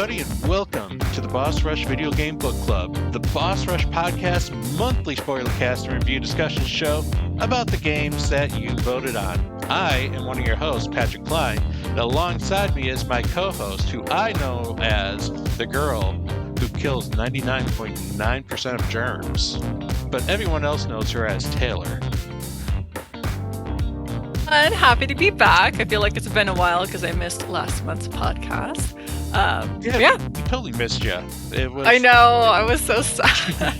everybody, and welcome to the Boss Rush Video Game Book Club, the Boss Rush podcast monthly spoilercast and review discussion show about the games that you voted on. I am one of your hosts, Patrick Klein, and alongside me is my co-host, who I know as the girl who kills 99.9% of germs, but everyone else knows her as Taylor. And happy to be back. I feel like it's been a while because I missed last month's podcast. Yeah, we totally missed you. I know, I was so sad.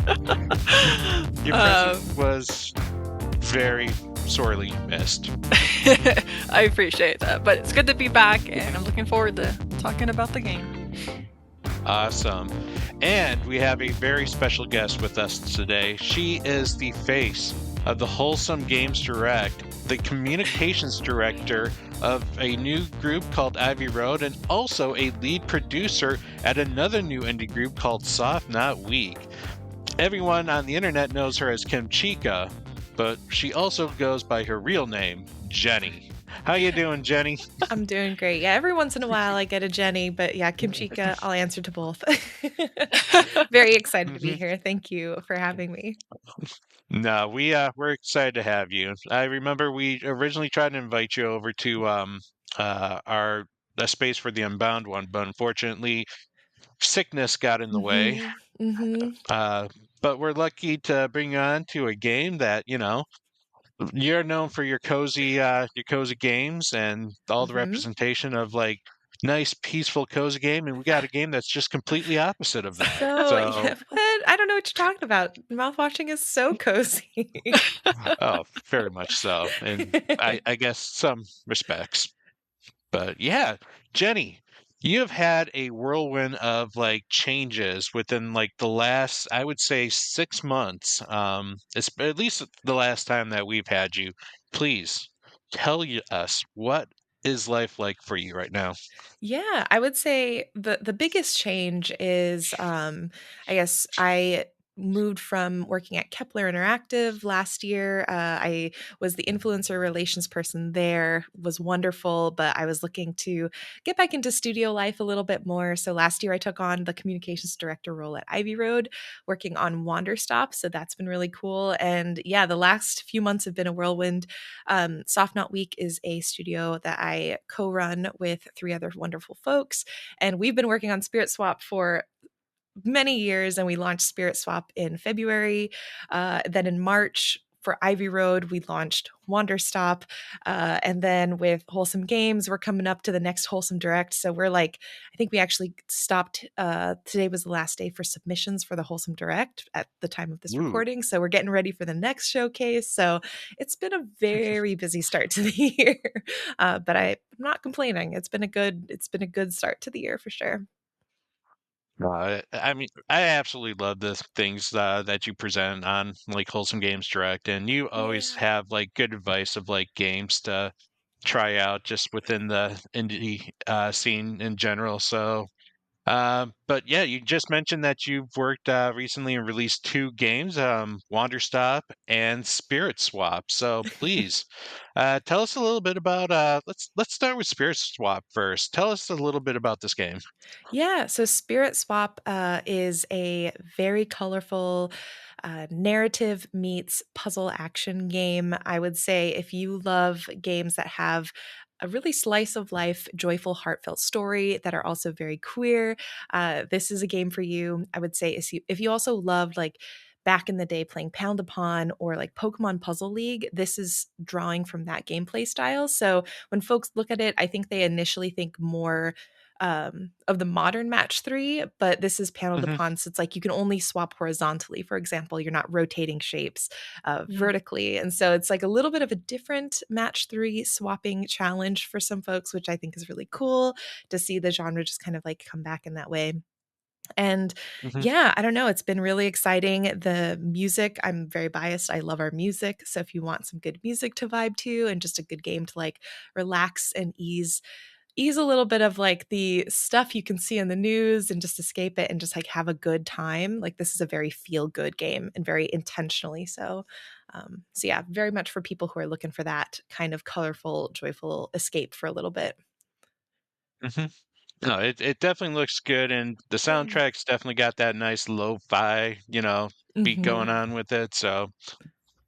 Your presence was very sorely missed. I appreciate that, but it's good to be back, and I'm looking forward to talking about the game. Awesome. And we have a very special guest with us today. She is the face of the Wholesome Games Direct, the communications director of a new group called Ivy Road, and also a lead producer at another new indie group called Soft Not Weak. Everyone on the internet knows her as Kimchica, but she also goes by her real name, Jenny. How you doing, Jenny? I'm doing great. Yeah, every once in a while I get a Jenny, but yeah, Kimchica, I'll answer to both. Very excited to be here. Thank you for having me. No, we're excited to have you. I remember we originally tried to invite you over to our the Space for the Unbound one, but unfortunately sickness got in the way. But we're lucky to bring you on to a game that, you're known for your cozy games and all the representation of like nice, peaceful, cozy game, and we got a game that's just completely opposite of that. Yeah, what? I don't know what you're talking about. Mouthwashing is so cozy. Oh, very much so. And I guess some respects. But yeah, Jenny, you have had a whirlwind of like changes within like the last, I would say, 6 months. It's at least the last time that we've had you. Please tell us what is life like for you right now? Yeah, I would say the biggest change is I guess I moved from working at Kepler Interactive last year. I was the influencer relations person there, was wonderful, but I was looking to get back into studio life a little bit more. So last year I took on the communications director role at Ivy Road, working on Wander Stop. So that's been really cool. And yeah, the last few months have been a whirlwind. Soft Not Week is a studio that I co-run with three other wonderful folks, and we've been working on Spirit Swap for many years, and we launched Spirit Swap in February. Then in March for Ivy Road, we launched Wander Stop. And then with Wholesome Games, we're coming up to the next Wholesome Direct. So we're like, I think we actually stopped. Today was the last day for submissions for the Wholesome Direct at the time of this recording. So we're getting ready for the next showcase. So it's been a very busy start to the year. But I'm not complaining. It's been a good start to the year for sure. I mean, I absolutely love the things that you present on like Wholesome Games Direct, and you always have like good advice of like games to try out just within the indie scene in general. So, but yeah, you just mentioned that you've worked recently and released two games, Wander Stop and Spirit Swap. So please, tell us a little bit about. Let's start with Spirit Swap first. Tell us a little bit about this game. Yeah, so Spirit Swap is a very colorful narrative meets puzzle action game. I would say if you love games that have a really slice of life, joyful, heartfelt story that are also very queer, this is a game for you. I would say if you also loved like back in the day playing Pound Upon or like Pokemon Puzzle League, this is drawing from that gameplay style. So when folks look at it, I think they initially think more of the modern match three, but this is paneled upon. So it's like you can only swap horizontally. For example, you're not rotating shapes vertically. And so it's like a little bit of a different match three swapping challenge for some folks, which I think is really cool to see the genre just kind of like come back in that way. And yeah, I don't know. It's been really exciting. The music, I'm very biased. I love our music. So if you want some good music to vibe to and just a good game to like relax and ease a little bit of like the stuff you can see in the news and just escape it and just like have a good time. Like this is a very feel good game and very intentionally so. So yeah, very much for people who are looking for that kind of colorful, joyful escape for a little bit. No, it definitely looks good, and the Yeah. soundtrack's definitely got that nice lo-fi, beat going Mhm. on with it. So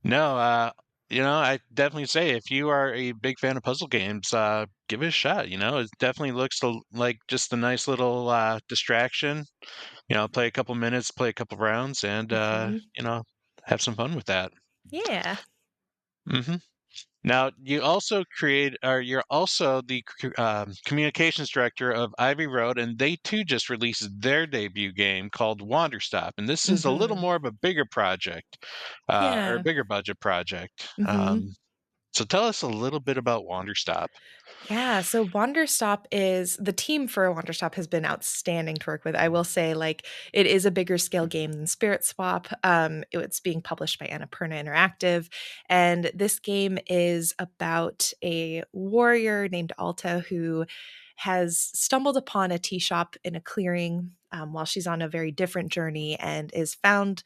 no, I definitely say if you are a big fan of puzzle games, give it a shot. It definitely looks like just a nice little distraction. Play a couple minutes, play a couple rounds, and Mhm. have some fun with that. Yeah. hmm Now, you're also the communications director of Ivy Road, and they too just released their debut game called Wander Stop, and this is a little Mhm. more of a bigger project, or a Yeah. bigger budget project. Mhm. So tell us a little bit about Wander Stop. Yeah, so Wanderstop is the team for Wanderstop has been outstanding to work with. I will say, like, it is a bigger scale game than Spirit Swap. It's being published by Annapurna Interactive, and this game is about a warrior named Alta who has stumbled upon a tea shop in a clearing while she's on a very different journey and is found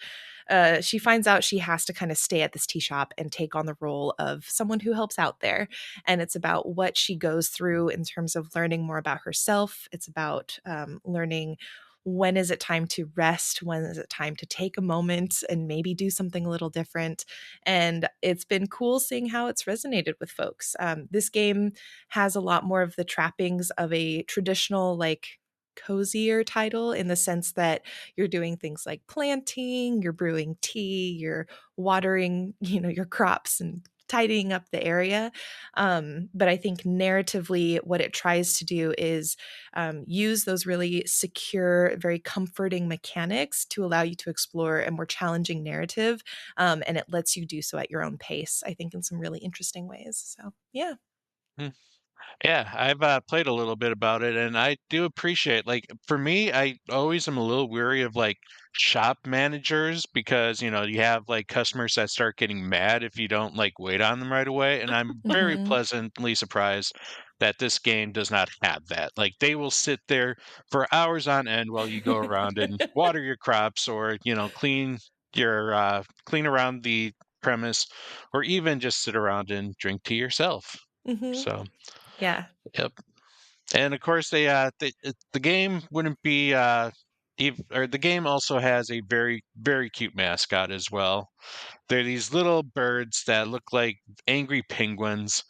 she finds out she has to kind of stay at this tea shop and take on the role of someone who helps out there. And it's about what she goes through in terms of learning more about herself. It's about learning when is it time to rest, when is it time to take a moment and maybe do something a little different. And it's been cool seeing how it's resonated with folks. This game has a lot more of the trappings of a traditional, like, cozier title in the sense that you're doing things like planting, you're brewing tea, you're watering, your crops and tidying up the area. But I think narratively, what it tries to do is use those really secure, very comforting mechanics to allow you to explore a more challenging narrative. And it lets you do so at your own pace, I think, in some really interesting ways. So, yeah. Yeah, I've played a little bit about it, and I do appreciate. Like for me, I always am a little weary of like shop managers because you have like customers that start getting mad if you don't like wait on them right away. And I'm very Hmm. pleasantly surprised that this game does not have that. Like they will sit there for hours on end while you go around and water your crops or clean around the premise, or even just sit around and drink tea yourself. Hmm. So. Yeah. Yep. And of course, the game wouldn't be or the game also has a very very cute mascot as well. They're these little birds that look like angry penguins,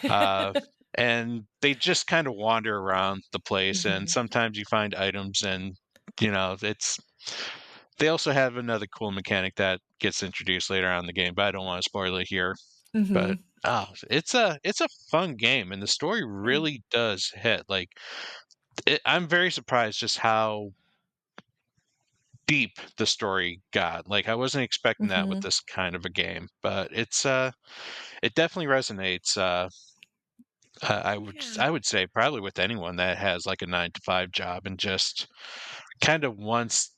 uh, and they just kind of wander around the place. And Hmm. sometimes you find items, and it's. They also have another cool mechanic that gets introduced later on in the game, but I don't want to spoil it here. But Hmm. it's a fun game, and the story Yeah. really does hit. Like I'm very surprised just how deep the story got. Like I wasn't expecting that with Hmm. this kind of a game, but it definitely resonates. I would Yeah. I would say probably with anyone that has like a 9 to 5 job and just kind of wants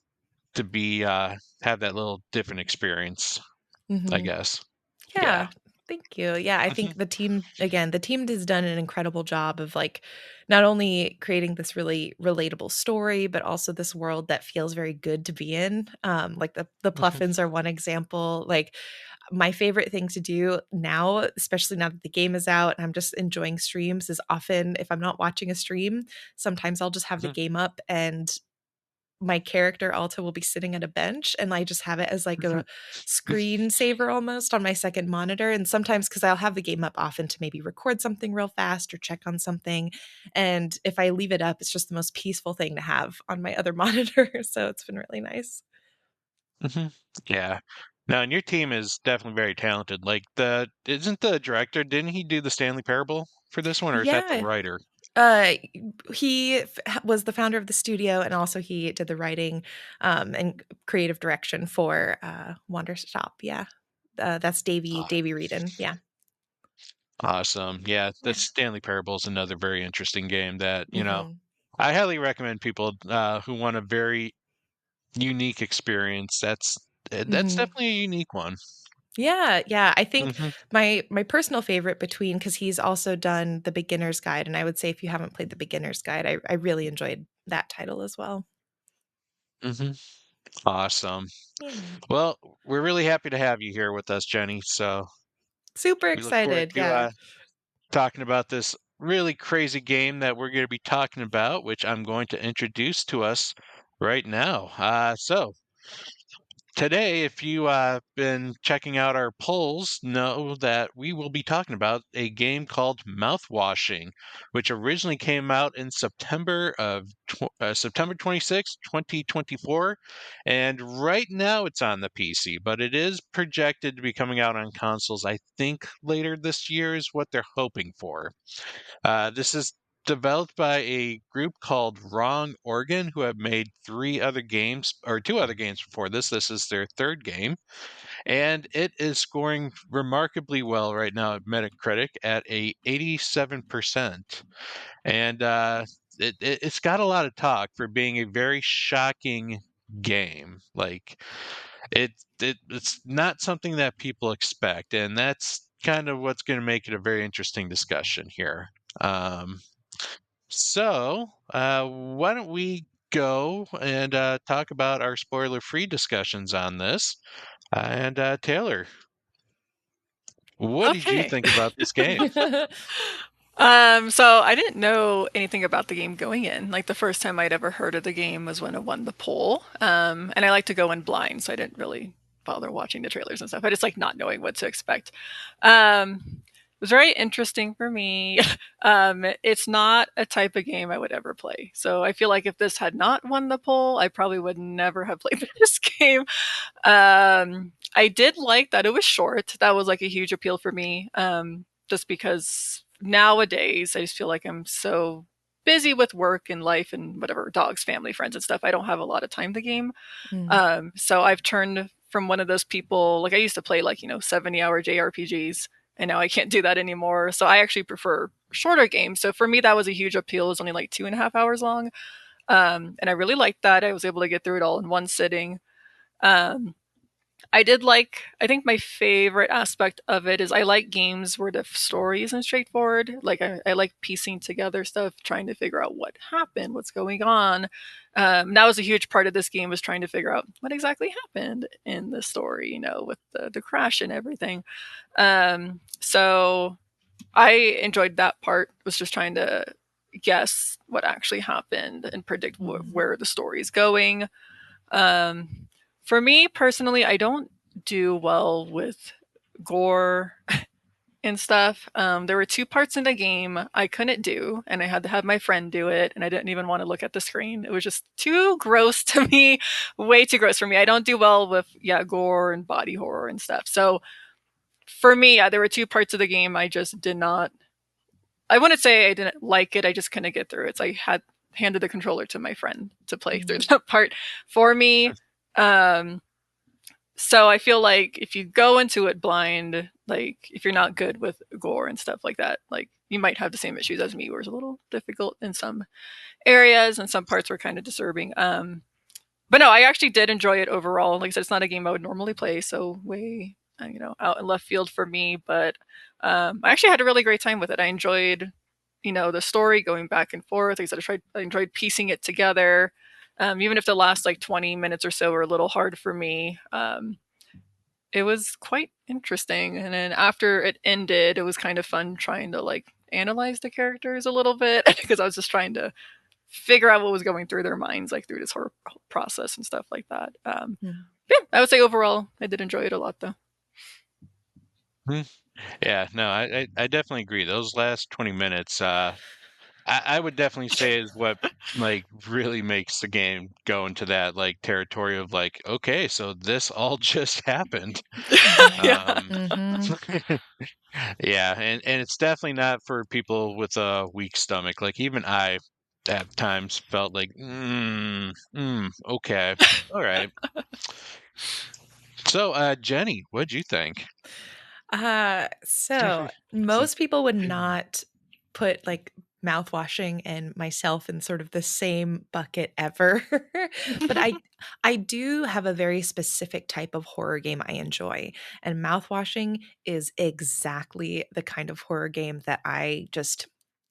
to be have that little different experience. I Hmm. guess. Yeah. Yeah. Thank you. Yeah, I hmm think the team has done an incredible job of, like, not only creating this really relatable story, but also this world that feels very good to be in. Like the hmm Pluffins are one example. Like, my favorite thing to do now, especially now that the game is out and I'm just enjoying streams, is often if I'm not watching a stream, sometimes I'll just have the game up and my character Alta will be sitting at a bench and I just have it as like a screensaver almost on my second monitor. And sometimes because I'll have the game up often to maybe record something real fast or check on something. And if I leave it up, it's just the most peaceful thing to have on my other monitor. So it's been really nice. hmm Yeah. No, and your team is definitely very talented. Like the isn't the director, didn't he do the Stanley Parable for this one, or is that the Yeah. writer? Uh, was the founder of the studio, and also he did the writing and creative direction for Wander Stop. Yeah, that's Oh, Davy Reedon. Yeah, awesome. Yeah, the yeah. Stanley Parable is another very interesting game that, Hmm. I highly recommend people who want a very unique experience. That's Hmm. definitely a unique one. Yeah, yeah. I think hmm my personal favorite between because he's also done the Beginner's Guide, and I would say if you haven't played the Beginner's Guide, I really enjoyed that title as well. hmm Awesome. Yeah, Well, we're really happy to have you here with us, Jenny. So super we look forward excited. to Yeah. talking about this really crazy game that we're going to be talking about, which I'm going to introduce to us right now. So today, if you been checking out our polls, know that we will be talking about a game called Mouthwashing, which originally came out in September 26, 2024, and right now it's on the PC, but it is projected to be coming out on consoles. I think later this year is what they're hoping for. This is developed by a group called Wrong Organ, who have made two other games before this. This is their third game, and it is scoring remarkably well right now at Metacritic at a 87%. And it's got a lot of talk for being a very shocking game. Like it's not something that people expect, and that's kind of what's going to make it a very interesting discussion here. Um, why don't we go and talk about our spoiler-free discussions on this? Taylor, what did you Okay. think about this game? So I didn't know anything about the game going in. Like the first time I'd ever heard of the game was when it won the poll. And I like to go in blind, so I didn't really bother watching the trailers and stuff. I just like not knowing what to expect. It was very interesting for me. It's not a type of game I would ever play. So I feel like if this had not won the poll, I probably would never have played this game. I did like that it was short. That was like a huge appeal for me. Just because nowadays I just feel like I'm so busy with work and life and whatever, dogs, family, friends, and stuff. I don't have a lot of time to game. Mm. So I've turned from one of those people, like I used to play like, 70-hour JRPGs, and now I can't do that anymore. So I actually prefer shorter games. So for me, that was a huge appeal. It was only like 2.5 hours long. And I really liked that. I was able to get through it all in one sitting. Um, I think my favorite aspect of it is I like games where the story isn't straightforward. Like, I like piecing together stuff, trying to figure out what happened, what's going on. That was a huge part of this game, was trying to figure out what exactly happened in the story, with the crash and everything. So I enjoyed that part, was just trying to guess what actually happened and predict Mhm. where the story is going. Um, for me personally, I don't do well with gore and stuff. There were two parts in the game I couldn't do, and I had to have my friend do it, and I didn't even want to look at the screen. It was just too gross to me, way too gross for me. I don't do well with, gore and body horror and stuff. So for me, there were two parts of the game I just did not. I wouldn't say I didn't like it. I just couldn't get through it. So I had handed the controller to my friend to play through Mm. that part for me. Um, so I feel like if you go into it blind, like if you're not good with gore and stuff like that, like you might have the same issues as me, where it's a little difficult in some areas and some parts were kind of disturbing. But no, I actually did enjoy it overall. Like I said, it's not a game I would normally play, so way out in left field for me. But I actually had a really great time with it. I enjoyed, the story going back and forth. Like I said, I enjoyed piecing it together. Even if the last like 20 minutes or so were a little hard for me, it was quite interesting. And then after it ended, it was kind of fun trying to like analyze the characters a little bit because I was just trying to figure out what was going through their minds, like through this whole process and stuff like that. Mm. Yeah, I would say overall, I did enjoy it a lot, though. Hmm. Yeah, no, I definitely agree. Those last 20 minutes, I would definitely say is what like really makes the game go into that like territory of like, okay, so this all just happened. Mhm. Yeah. Um, Mhm. yeah, and it's definitely not for people with a weak stomach. Like even I at times felt like, okay, all right. So, Jenny, what'd you think? So most people would not put like mouthwashing and myself in sort of the same bucket ever. But I do have a very specific type of horror game I enjoy. And mouthwashing is exactly the kind of horror game that I just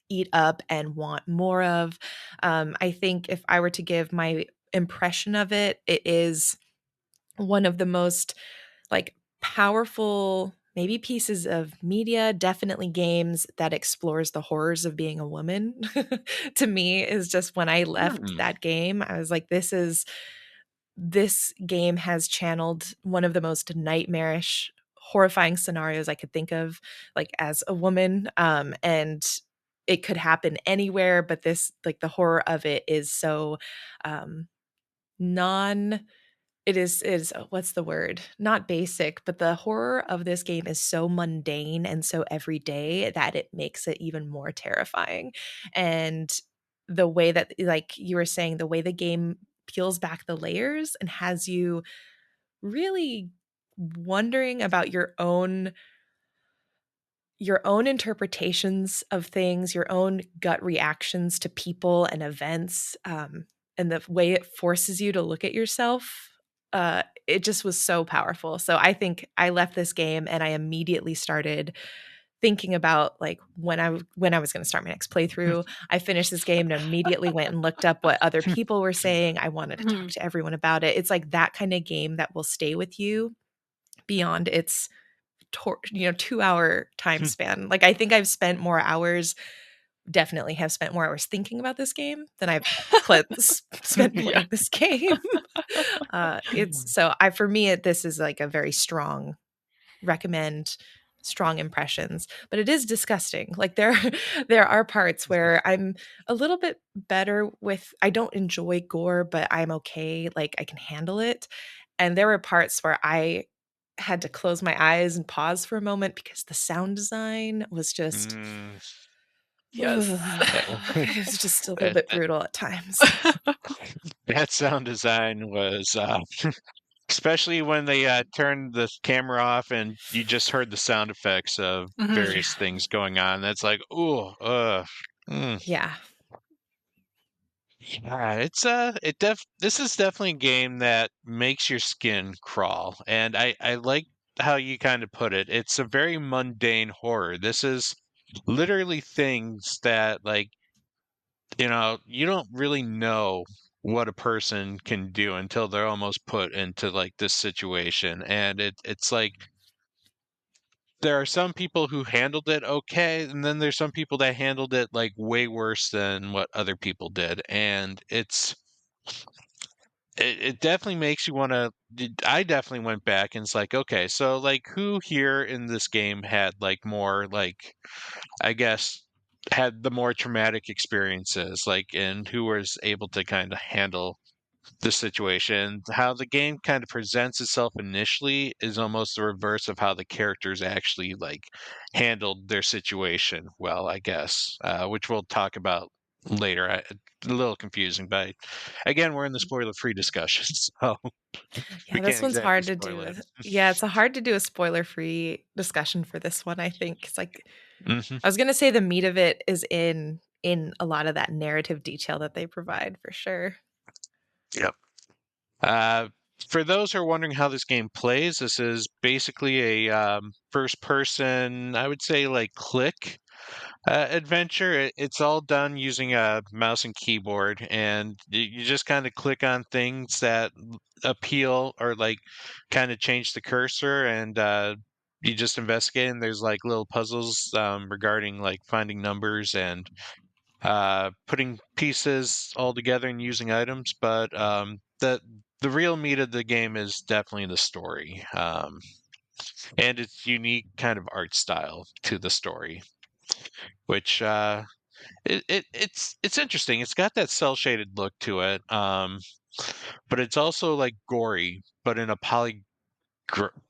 eat up and want more of. I think if I were to give my impression of it, it is one of the most like powerful, maybe pieces of media, definitely games that explores the horrors of being a woman. To me is just when I left Hmm. that game, I was like, this game has channeled one of the most nightmarish, horrifying scenarios I could think of, like as a woman. And it could happen anywhere, but this, like the horror of it is so um non it is what's the word? Not basic, but the horror of this game is so mundane and so everyday that it makes it even more terrifying. And the way that, like you were saying, the way the game peels back the layers and has you really wondering about your own interpretations of things, your own gut reactions to people and events, and the way it forces you to look at yourself. It just was so powerful. So I think I left this game and I immediately started thinking about like when I was going to start my next playthrough. I finished this game and immediately went and looked up what other people were saying. I wanted to talk Mhm. to everyone about it. It's like that kind of game that will stay with you beyond its 2-hour time span. Like I think I've spent more hours, definitely have spent more hours thinking about this game than I've spent Yeah. playing this game. It's so I for me this is like a very strong recommend, strong impressions, but it is disgusting. Like there are parts where I'm a little bit better with, I don't enjoy gore, but I'm okay, like I can handle it. And there were parts where I had to close my eyes and pause for a moment because the sound design was just Mm, Yes. it was just a little that, bit that brutal at times. that sound design was especially when they turned the camera off and you just heard the sound effects of Mhm. Yeah. various things going on. That's like, ooh, mm. Yeah. Yeah, this is definitely a game that makes your skin crawl. And I like how you kind of put it. It's a very mundane horror. This is literally things that like, you don't really know what a person can do until they're almost put into like this situation. And it's like there are some people who handled it okay, and then there's some people that handled it like way worse than what other people did. And it definitely makes you want to. I definitely went back and it's like, okay, so like who here in this game had like more like, I guess, had the more traumatic experiences, like, and who was able to kind of handle the situation. How the game kind of presents itself initially is almost the reverse of how the characters actually like handled their situation well, I guess, which we'll talk about later. A little confusing, but again, we're in the spoiler-free discussion, so we Yeah, this can't one's exactly hard to spoil do. it. Yeah, it's a hard to do a spoiler-free discussion for this one, I think. It's like Hmm. I was gonna say the meat of it is in a lot of that narrative detail that they provide for sure. Yep. Uh, for those who are wondering how this game plays, this is basically a first person, I would say, like click adventure. It's all done using a mouse and keyboard, and you just kind of click on things that appeal or like kind of change the cursor, and you just investigate. And there's like little puzzles regarding like finding numbers and putting pieces all together and using items. But the real meat of the game is definitely the story, and its unique kind of art style to the story, which it's interesting. It's got that cell shaded look to it, but it's also like gory, but in a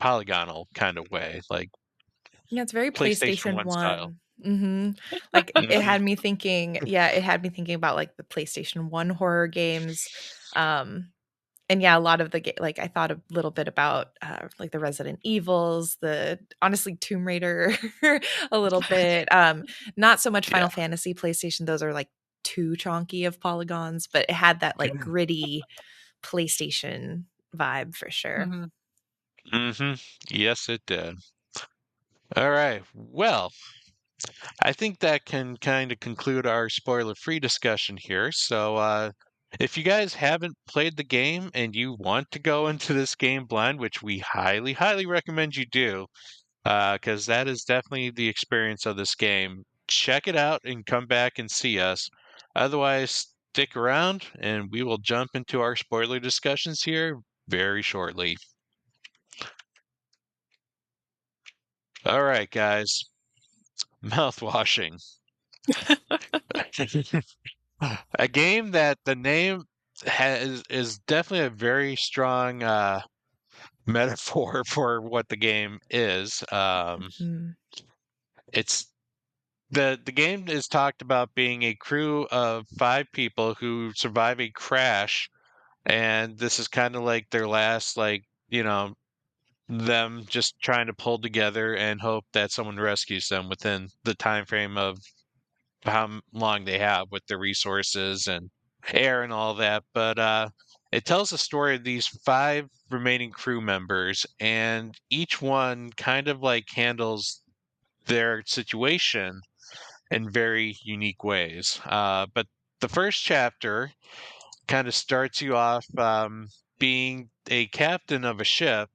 polygonal kind of way, like Yeah, it's very PlayStation PlayStation One style. 1. Like, it Mhm. had me thinking yeah, it had me thinking about, like, the PlayStation 1 horror games, um, and yeah, a lot of the like, I thought a little bit about, like, the Resident Evils, the honestly, Tomb Raider a little bit, not so much Yeah. Final Fantasy, PlayStation, those are, like, too chonky of polygons, but it had that, like, gritty PlayStation vibe for sure. Mhm. Hmm. Yes, it did. All right. Well, I think that can kind of conclude our spoiler-free discussion here. So, if you guys haven't played the game and you want to go into this game blind, which we highly, highly recommend you do, because that is definitely the experience of this game. Check it out and come back and see us. Otherwise, stick around and we will jump into our spoiler discussions here very shortly. All right, guys. Mouthwashing. A game that the name is definitely a very strong metaphor for what the game is. Mhm. It's the game is talked about being a crew of 5 people who survive a crash, and this is kind of like their last, like, them just trying to pull together and hope that someone rescues them within the time frame of how long they have with their resources and air and all that. But it tells the story of these 5 remaining crew members, and each one kind of like handles their situation in very unique ways. But the first chapter kind of starts you off being a captain of a ship,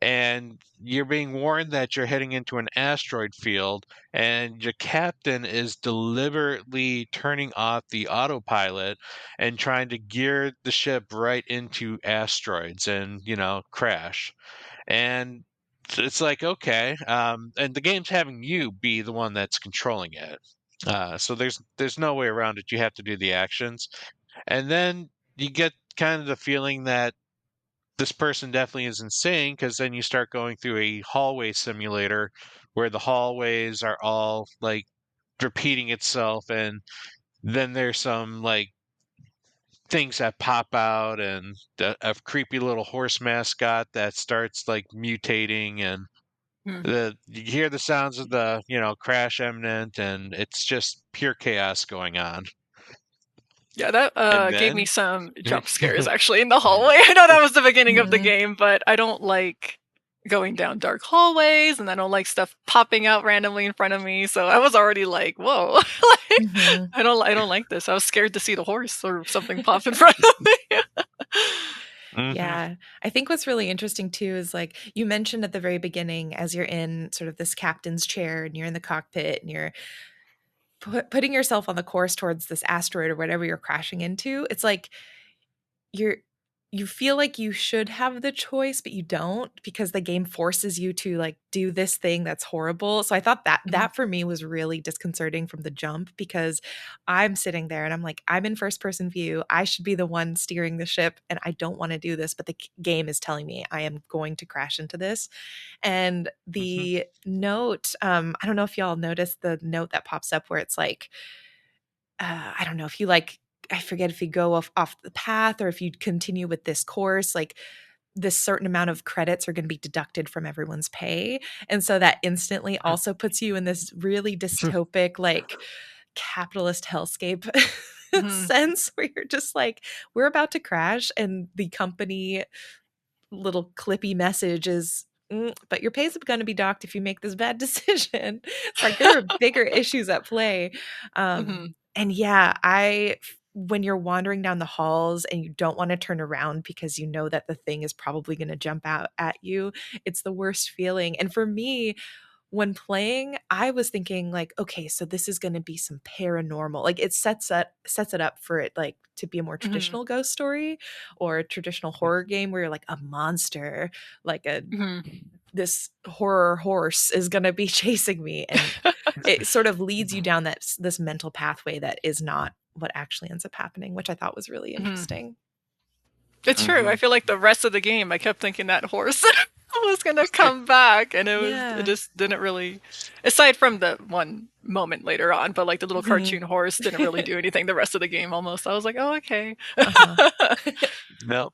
and you're being warned that you're heading into an asteroid field, and your captain is deliberately turning off the autopilot and trying to gear the ship right into asteroids and, crash. And it's like, okay, and the game's having you be the one that's controlling it. So there's no way around it. You have to do the actions, and then you get kind of the feeling that this person definitely is insane, because then you start going through a hallway simulator where the hallways are all like repeating itself, and then there's some like things that pop out, and a creepy little horse mascot that starts like mutating, and Hmm. you hear the sounds of the crash imminent, and it's just pure chaos going on. Yeah, that And gave me then some jump scares actually in the hallway. I know that was the beginning of the Mhm. game, but I don't like going down dark hallways, and I don't like stuff popping out randomly in front of me. So I was already like, "Whoa!" like, Mhm. I don't like this. I was scared to see the horse or something pop in front of me. hmm Yeah. I think what's really interesting too is like you mentioned at the very beginning, as you're in sort of this captain's chair and you're in the cockpit and you're putting yourself on the course towards this asteroid or whatever you're crashing into, it's like you're you feel like you should have the choice, but you don't because the game forces you to like do this thing that's horrible. So I thought that Mhm. that for me was really disconcerting from the jump because I'm sitting there and I'm like, I'm in first person view. I should be the one steering the ship and I don't want to do this, but the game is telling me I am going to crash into this. And hmm the note, I don't know if y'all noticed the note that pops up where it's like, I don't know if you like, I forget if you go off the path or if you continue with this course, like this certain amount of credits are going to be deducted from everyone's pay. And so that instantly also puts you in this really dystopic, like capitalist hellscape Mhm. sense where you're just like, we're about to crash. And the company little clippy message is, but your pay's going to be docked if you make this bad decision. It's like there are bigger issues at play. Mhm. And yeah, when you're wandering down the halls and you don't want to turn around because you know that the thing is probably going to jump out at you, it's the worst feeling. And for me, when playing, I was thinking like, okay, so this is going to be some paranormal. Like it sets it up for it like to be a more Mhm. traditional ghost story or a traditional horror game where you're like a monster, like a Mhm. this horror horse is going to be chasing me, and it sort of leads you down this mental pathway that is not what actually ends up happening, which I thought was really Mhm. interesting. It's true. I hmm feel like the rest of the game, I kept thinking that horse was gonna come back, and it Yeah. just didn't really, aside from the one moment later on, but like the little Mhm. cartoon horse didn't really do anything the rest of the game almost. I was like, oh, okay. Uh-huh. No,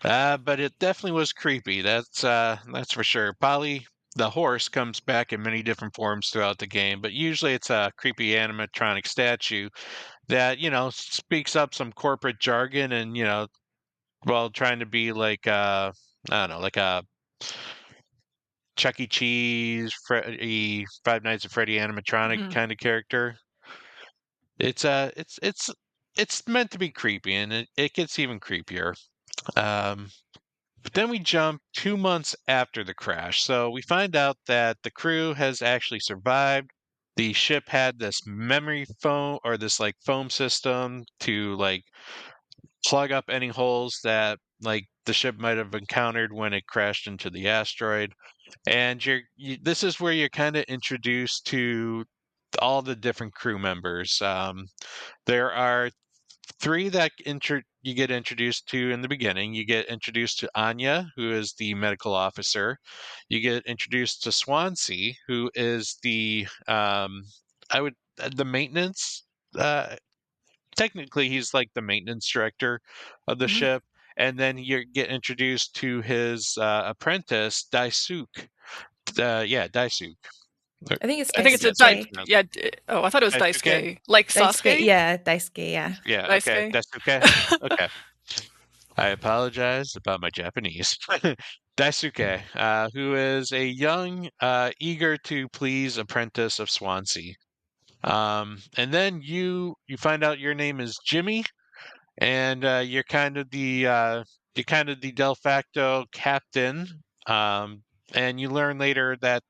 but it definitely was creepy. That's for sure. Polly, the horse, comes back in many different forms throughout the game, but usually it's a creepy animatronic statue that speaks up some corporate jargon, and while trying to be like I don't know, like a Chuck E. Cheese, Five Nights at Freddy animatronic Mhm. kind of character. It's meant to be creepy, and it gets even creepier. Um, But then we jump 2 months after the crash. So we find out that the crew has actually survived. The ship had this memory foam or this like foam system to like plug up any holes that like the ship might have encountered when it crashed into the asteroid. And this is where you're kind of introduced to all the different crew members. There are three that you get introduced to in the beginning. You get introduced to Anya, who is the medical officer. You get introduced to Swansea, who is the maintenance. Uh, Technically, he's like the maintenance director of the Mhm. ship. And then you get introduced to his apprentice, Daisuke. Yeah, Daisuke. I think it's I think it's a That's how you Dai. Daisuke. pronounce Yeah. Oh, I thought it was it. Daisuke? Daisuke, like Daisuke, Sasuke. yeah, Daisuke, yeah. Yeah, okay. Daisuke. Daisuke? Okay. I apologize about my Japanese. Daisuke, who is a young, eager to please apprentice of Swansea. And then you find out your name is Jimmy, and you're kind of the de facto captain. Um, and you learn later that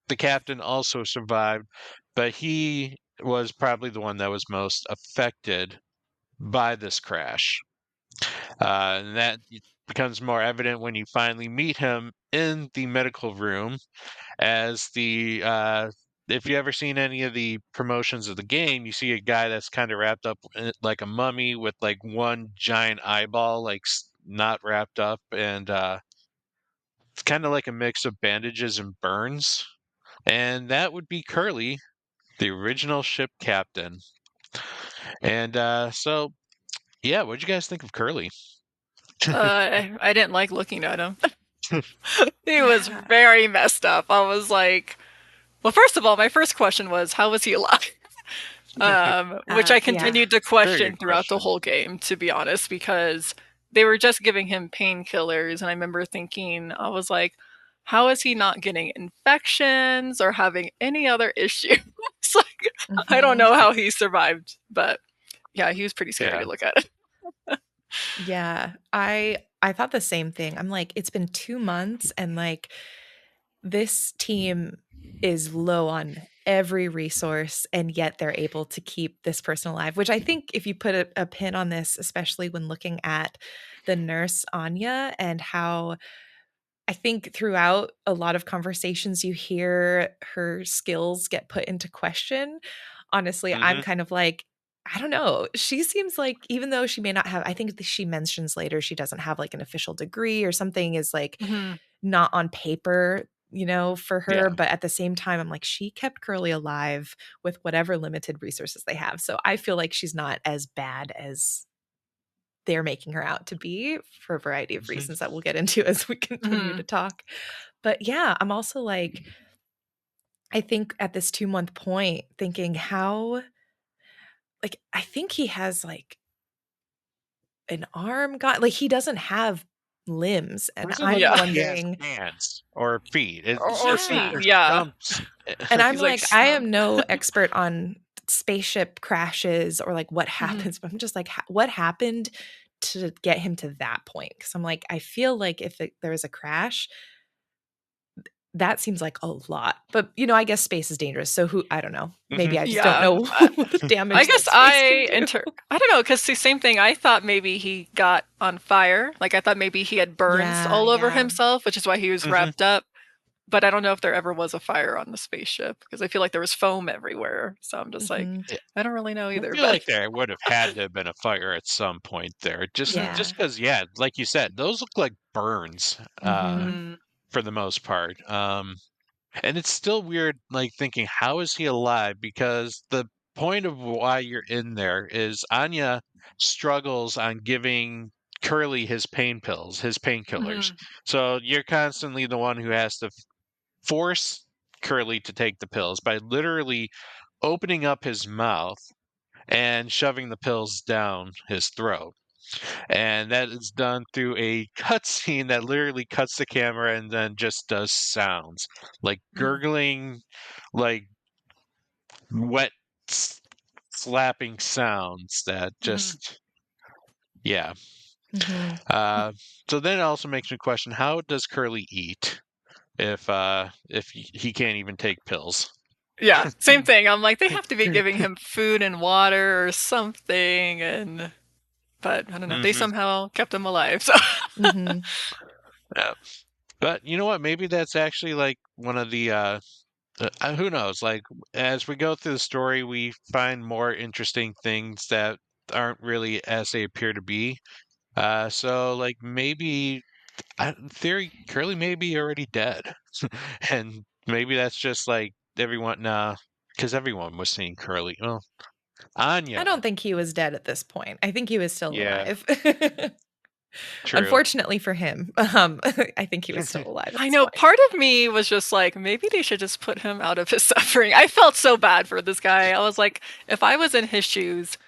the captain also survived, but he was probably the one that was most affected by this crash. And that becomes more evident when you finally meet him in the medical room as if you ever seen any of the promotions of the game, you see a guy that's kind of wrapped up like a mummy with like one giant eyeball, like not wrapped up, and it's kind of like a mix of bandages and burns. And that would be Curly, the original ship captain. And yeah, what'd you guys think of Curly? I didn't like looking at him. He was Yeah. very messed up. I was like, well, first of all, my first question was, how was he alive? Which I Yeah. continued to Very question good throughout the question. whole game, to be honest, because they were just giving him painkillers. And I remember thinking, I was like, how is he not getting infections or having any other issues? Like, I don't Mhm. know how he survived, but yeah, he was pretty scary Yeah. to look at. Yeah. I thought the same thing. I'm like, it's been 2 months and like this team is low on every resource and yet they're able to keep this person alive, which I think if you put a pin on this, especially when looking at the nurse Anya and how I think throughout a lot of conversations, you hear her skills get put into question. Honestly, I'm Hmm. kind of like, I don't know. She seems like, even though she may not have, I think that she mentions later she doesn't have like an official degree or something is like Mhm. not on paper, for her. Yeah. But at the same time, I'm like, she kept Curly alive with whatever limited resources they have. So I feel like she's not as bad as they're making her out to be for a variety of Hmm. reasons that we'll get into as we continue to Mhm. talk. But yeah, I'm also like, I think at this 2 month point, thinking how, like, I think he has like an arm got, like, he doesn't have limbs. And Doesn't look I'm Yeah. like he has wondering, hands or feet. It Or just like yeah. feet. they're Yeah. stumps. And I'm He's like like, I stump. am no expert on spaceship crashes or like what Mhm. happens, but I'm just like, what happened to get him to that point? Because I'm like, I feel like if there is a crash, that seems like a lot. But, I guess space is dangerous. So I don't know. Maybe Hmm. I just don't Yeah. know what the I damage guess that space can do. I don't know, because the same thing. I thought maybe he got on fire. Like I thought maybe he had burns Yeah, all over yeah. himself, which is why he was Hmm. wrapped up. But I don't know if there ever was a fire on the spaceship because I feel like there was foam everywhere. So I'm just like, Mhm. Yeah. I don't really know I either. feel But like there would have had to have been a fire at some point there. Just Mhm. Yeah. just because, yeah, like you said, those look like burns, Mhm. Mhm. for the most part. And it's still weird, like thinking, how is he alive? Because the point of why you're in there is Anya struggles on giving Curly his pain pills, his painkillers. Mhm. So you're constantly the one who has to force Curly to take the pills by literally opening up his mouth and shoving the pills down his throat. And that is done through a cutscene that literally cuts the camera and then just does sounds like Mhm. gurgling, like wet slapping sounds that Mhm. just, yeah. So then it also makes me question, how does Curly eat if he can't even take pills? Yeah, same thing. I'm like, they have to be giving him food and water or something, but I don't know. They somehow kept him alive. So Yeah. But you know what? Maybe that's actually like one of the who knows? Like as we go through the story, we find more interesting things that aren't really as they appear to be. So like maybe in theory, Curly may be already dead, and maybe that's just like everyone. Nah, because everyone was seeing Curly. Well, I Anya. don't think he was dead at this point. I think he was still Yeah, alive. true. Unfortunately for him, I think he was still alive at I this know point. part of me was just like, maybe they should just put him out of his suffering. I felt so bad for this guy. I was like, if I was in his shoes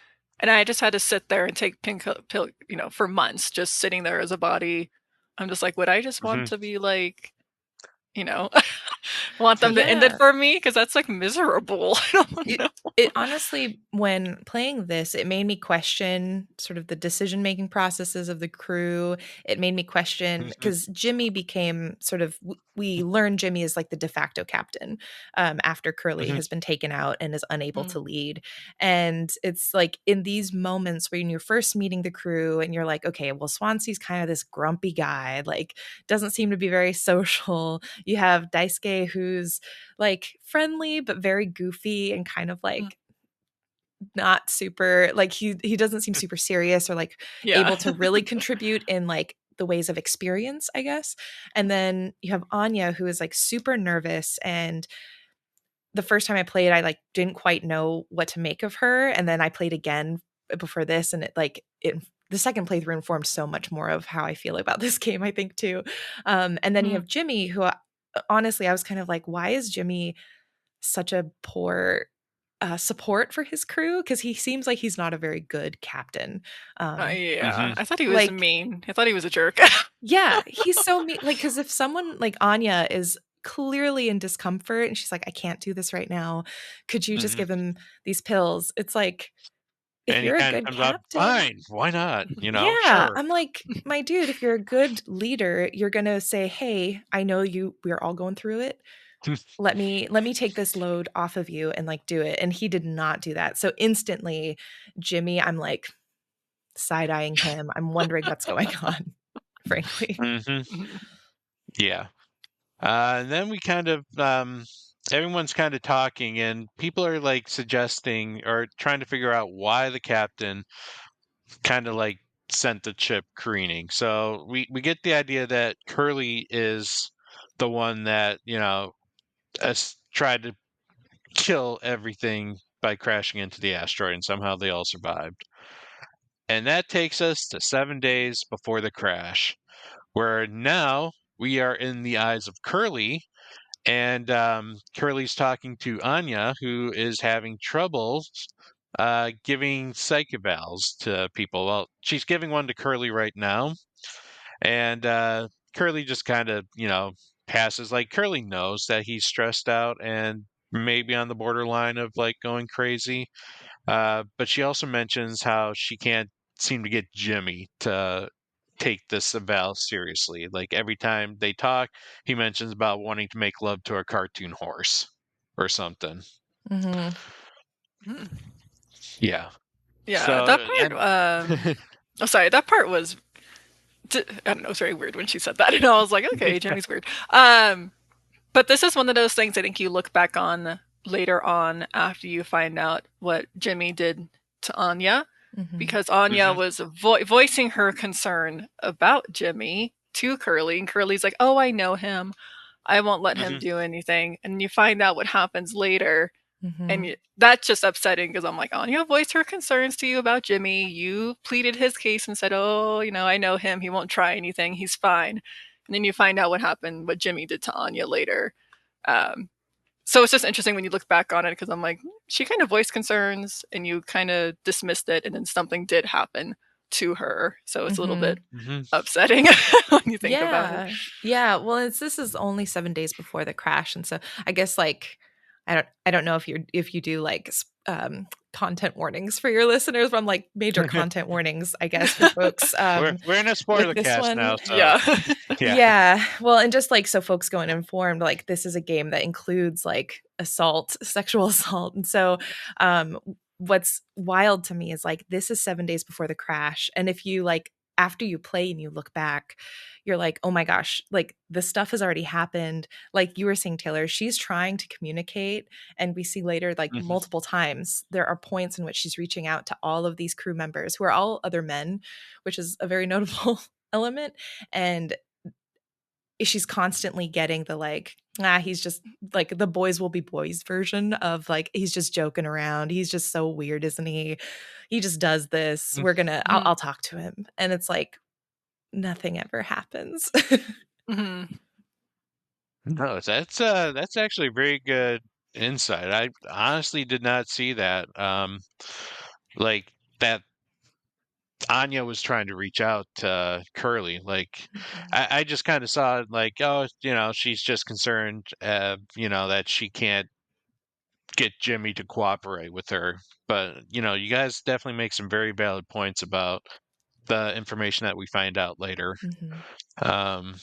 and I just had to sit there and take pink pill, for months, just sitting there as a body, I'm just like, would I just want Hmm. to be like, you know, want them to end it Yeah. for me? Because that's like miserable. I don't know. It honestly, when playing this, it made me question sort of the decision-making processes of the crew. It made me question Hmm. because Jimmy became sort of we learned Jimmy is like the de facto captain after Curly Hmm. has been taken out and is unable Mm. to lead. And it's like in these moments when you're first meeting the crew and you're like, okay, well, Swansea's kind of this grumpy guy, like doesn't seem to be very social. You have Daisuke who's like friendly but very goofy and kind of Mm. like not super like he doesn't seem super serious or like Yeah. able to really contribute in like the ways of experience, I guess. And then you have Anya who is like super nervous, and the first time I played I like didn't quite know what to make of her, and then I played again before this and it the second playthrough informed so much more of how I feel about this game, I think, too. And then you Mm. have Jimmy who honestly I was kind of like, why is Jimmy such a poor support for his crew? Because he seems like he's not a very good captain. Yeah. Hmm. I thought he was Like, mean. I thought he was a jerk. yeah, he's so mean. Like, because if someone like Anya is clearly in discomfort and she's like, I can't do this right now, could you just Hmm. give him these pills? It's like, if And he you're a kind of good comes out captain, fine. Why not? yeah, Sure. I'm like, my dude, if you're a good leader, you're gonna say, hey, I know we're all going through it, let me take this load off of you and like do it. And he did not do that. So instantly Jimmy, I'm like side-eyeing him, I'm wondering what's going on, frankly. Hmm. Yeah. And then we kind of everyone's kind of talking, and people are like suggesting or trying to figure out why the captain kind of like sent the ship careening. So we get the idea that Curly is the one that tried to kill everything by crashing into the asteroid, and somehow they all survived. And that takes us to 7 days before the crash, where now we are in the eyes of Curly. And Curly's talking to Anya, who is having trouble giving psych evals to people. Well, she's giving one to Curly right now, and Curly just kind of, passes. Like Curly knows that he's stressed out and maybe on the borderline of like going crazy. But she also mentions how she can't seem to get Jimmy to take this eval seriously. Like every time they talk, he mentions about wanting to make love to a cartoon horse or something. Hmm. Mm. Yeah. Yeah, So that part. Oh, sorry, that part was. I don't know. It was very weird when she said that, and I was like, okay, Jimmy's weird. But this is one of those things I think you look back on later on after you find out what Jimmy did to Anya, Hmm. because Anya Mhm, was voicing her concern about Jimmy to Curly, and Curly's like, "Oh, I know him. I won't let him mhm, do anything." And you find out what happens later, and Hmm. that's just upsetting because I'm like, Anya voiced her concerns to you about Jimmy. You pleaded his case and said, "Oh, I know him. He won't try anything. He's fine." And then you find out what happened, what Jimmy did to Anya later. Um, so it's just interesting when you look back on it because I'm like, she kind of voiced concerns and you kind of dismissed it, and then something did happen to her. So it's a little bit Hmm. mhm. upsetting when you think about it. Yeah. Yeah. Well, this is only 7 days before the crash. And so I guess like I don't know if you do like content warnings for your listeners, from like major content warnings, I guess, for folks. We're in a Like this Spoilercast one. now, so Yeah. Yeah. Well, and just like so folks go in informed, like this is a game that includes like assault, sexual assault. And so what's wild to me is like this is 7 days before the crash. And if you like after you play and you look back, you're like, oh my gosh, like the stuff has already happened. Like you were saying, Taylor, she's trying to communicate. And we see later, like Mhm. multiple times, there are points in which she's reaching out to all of these crew members who are all other men, which is a very notable element. And she's constantly getting the like, he's just like the boys will be boys version of like, he's just joking around. He's just so weird, isn't he? He just does this. I'll talk to him. And it's like, nothing ever happens. Mm-hmm. No, that's actually very good insight. I honestly did not see that. Like that Anya was trying to reach out to Curly. Like I just kind of saw it like, oh, she's just concerned, that she can't get Jimmy to cooperate with her. But you guys definitely make some very valid points about the information that we find out later. Mm-hmm. Um,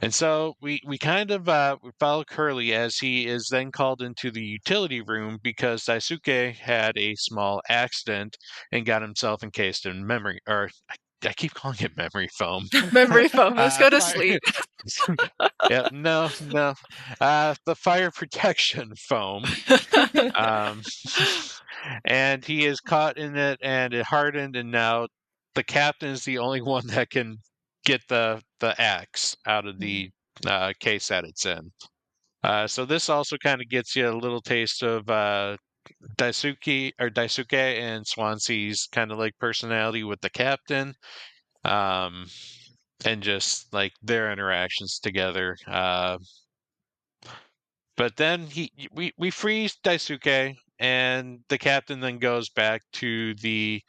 and so we kind of we follow Curly as he is then called into the utility room because Daisuke had a small accident and got himself encased in memory, or I keep calling it memory foam. Memory foam. Let's go to Fire. sleep. Yeah, no. The fire protection foam. Um, and he is caught in it, and it hardened, and now the captain is the only one that can get the axe out of the case that it's in. So this also kind of gets you a little taste of Daisuke and Swansea's kind of like personality with the captain, um, and just like their interactions together. But then we freeze Daisuke, and the captain then goes back to the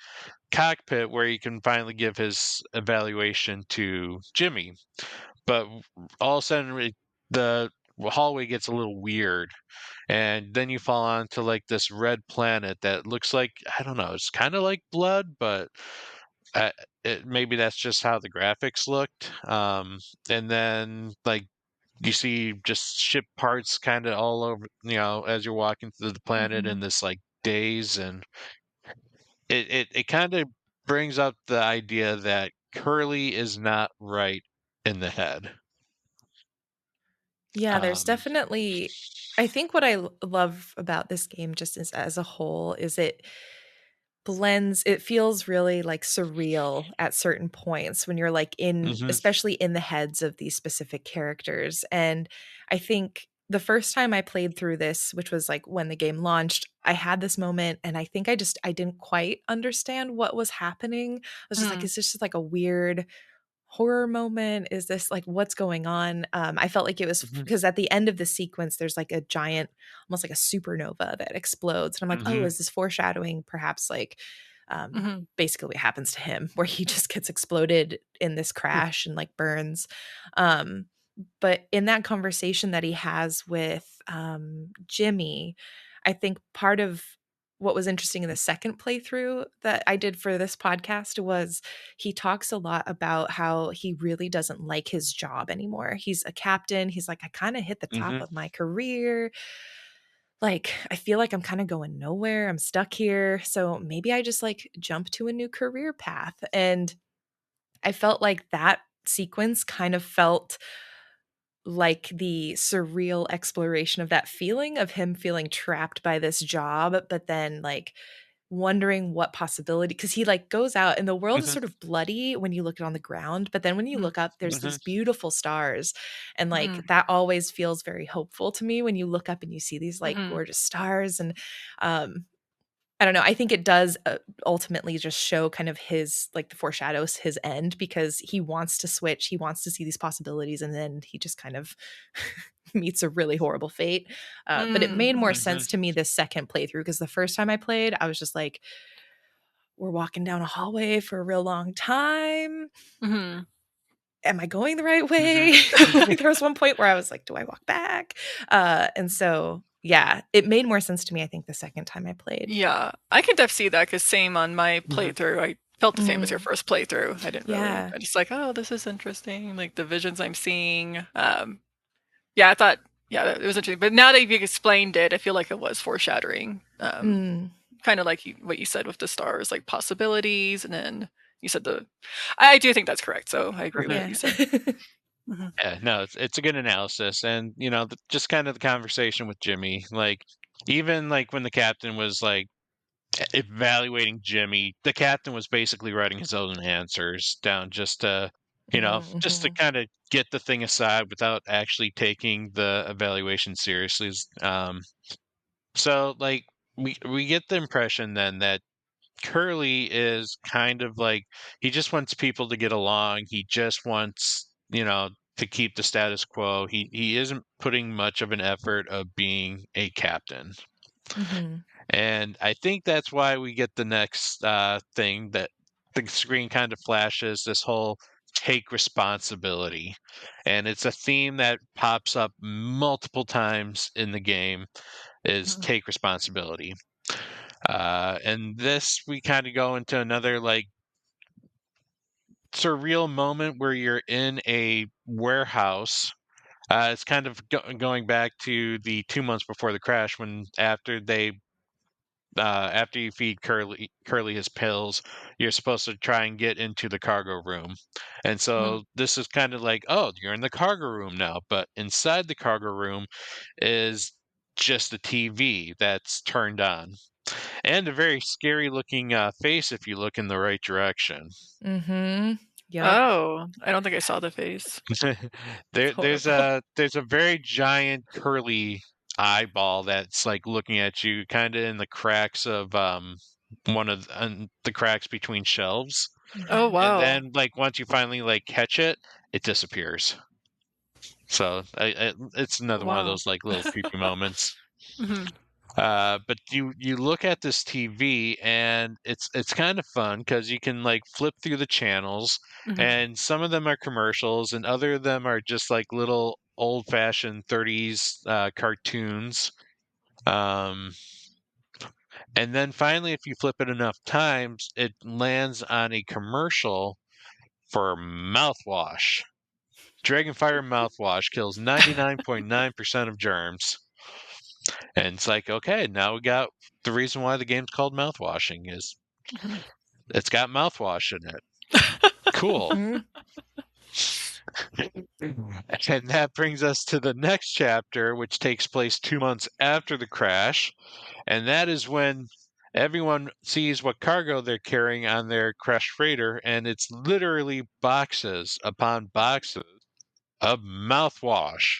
cockpit where he can finally give his evaluation to Jimmy. But all of a sudden, the hallway gets a little weird, and then you fall onto like this red planet that looks like, I don't know, it's kind of like blood, but uh, maybe that's just how the graphics looked. And then like you see just ship parts kind of all over, as you're walking through the planet in this like daze, and it kind of brings up the idea that Curly is not right in the head. Yeah, there's Um, definitely, I think what I love about this game just as a whole is it blends, it feels really like surreal at certain points when you're like in, mhm, especially in the heads of these specific characters. And I think the first time I played through this, which was like when the game launched, I had this moment and I think I didn't quite understand what was happening. I was just like, is this just like a weird horror moment? Is this like what's going on? I felt like it was mhm, because at the end of the sequence, there's like a giant, almost like a supernova that explodes. And I'm like, oh, mhm, is this foreshadowing perhaps like Mm-hmm. basically what happens to him, where he just gets exploded in this crash and like burns. Um, but in that conversation that he has with Jimmy, I think part of what was interesting in the second playthrough that I did for this podcast was he talks a lot about how he really doesn't like his job anymore. He's a captain. He's like, I kind of hit the top mhm, of my career. Like, I feel like I'm kind of going nowhere. I'm stuck here. So maybe I just like jump to a new career path. And I felt like that sequence kind of felt like the surreal exploration of that feeling of him feeling trapped by this job, but then like wondering what possibility, because he like goes out and the world is mhm, sort of bloody when you look on the ground, but then when you look up there's mhm, these beautiful stars, and like Mm-hmm. that always feels very hopeful to me when you look up and you see these like Mm-hmm. gorgeous stars. And um I don't know, I think it does ultimately just show kind of his like the foreshadows his end, because he wants to switch, he wants to see these possibilities, and then he just kind of meets a really horrible fate. But it made more mhm, sense to me this second playthrough, because the first time I played I was just like, we're walking down a hallway for a real long time. Mm-hmm. Am I going the right mhm, way? Like there was one point where I was like, do I walk back? And so yeah, it made more sense to me, I think, the second time I played. Yeah, I can def see that because same on my Mhm. playthrough. I felt the same as your Mm, first playthrough. I didn't really. yeah. I just like, oh, this is interesting. Like the visions I'm seeing. Yeah, I thought, yeah, it was interesting. But now that you've explained it, I feel like it was foreshadowing. Mm, Kind of like what you said with the stars, like possibilities, and then you said I do think that's correct. So I agree with what yeah. you said. Hmm. Yeah, no, it's a good analysis, and just kind of the conversation with Jimmy, like even like when the captain was like evaluating Jimmy, the captain was basically writing his own answers down just to Mhm, kind of get the thing aside without actually taking the evaluation seriously. So like we get the impression then that Curly is kind of like he just wants people to get along. He just wants, to keep the status quo. He isn't putting much of an effort of being a captain. mhm, And I think that's why we get the next thing that the screen kind of flashes this whole take responsibility. And it's a theme that pops up multiple times in the game is Hmm. take responsibility. And this, we kind of go into another like surreal moment where you're in a warehouse. It's kind of going back to the 2 months before the crash when after you feed Curly his pills, you're supposed to try and get into the cargo room. And Hmm. so this is kind of like, oh, you're in the cargo room now, but inside the cargo room is just a TV that's turned on and a very scary looking face if you look in the right direction. mhm. Yep. Oh, I don't think I saw the face. It's horrible. there's a very giant curly eyeball that's like looking at you kind of in the cracks of one of the cracks between shelves, Oh, Mhm, and wow. then like once you finally like catch it, it disappears. So it's another one of Wow. those like little creepy moments. Hmm. But you look at this TV and it's kind of fun because you can like flip through the channels, Hmm. and some of them are commercials and other of them are just like little old-fashioned 30s cartoons. Um, and then finally, if you flip it enough times, it lands on a commercial for mouthwash. Dragonfire mouthwash kills 99.9% of germs. And it's like, okay, now we got the reason why the game's called Mouthwashing is Hmm. it's got mouthwash in it. Cool. mhm. And that brings us to the next chapter, which takes place 2 months after the crash. And that is when everyone sees what cargo they're carrying on their crashed freighter. And it's literally boxes upon boxes of mouthwash.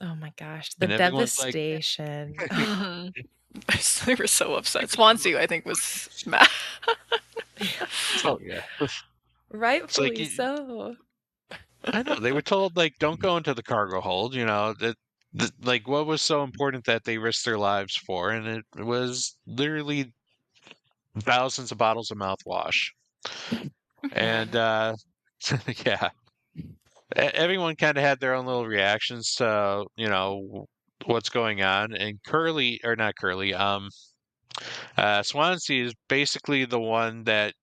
Oh my gosh, the And everyone's like, devastation. Hmm. They were so upset. Swansea, I think, was mad. oh, yeah. It's like, Rightfully so. I know they were told like don't go into the cargo hold. Like what was so important that they risked their lives for, and it was literally thousands of bottles of mouthwash. And Yeah. yeah, everyone kind of had their own little reactions to what's going on. And Curly or not Curly, Swansea is basically the one that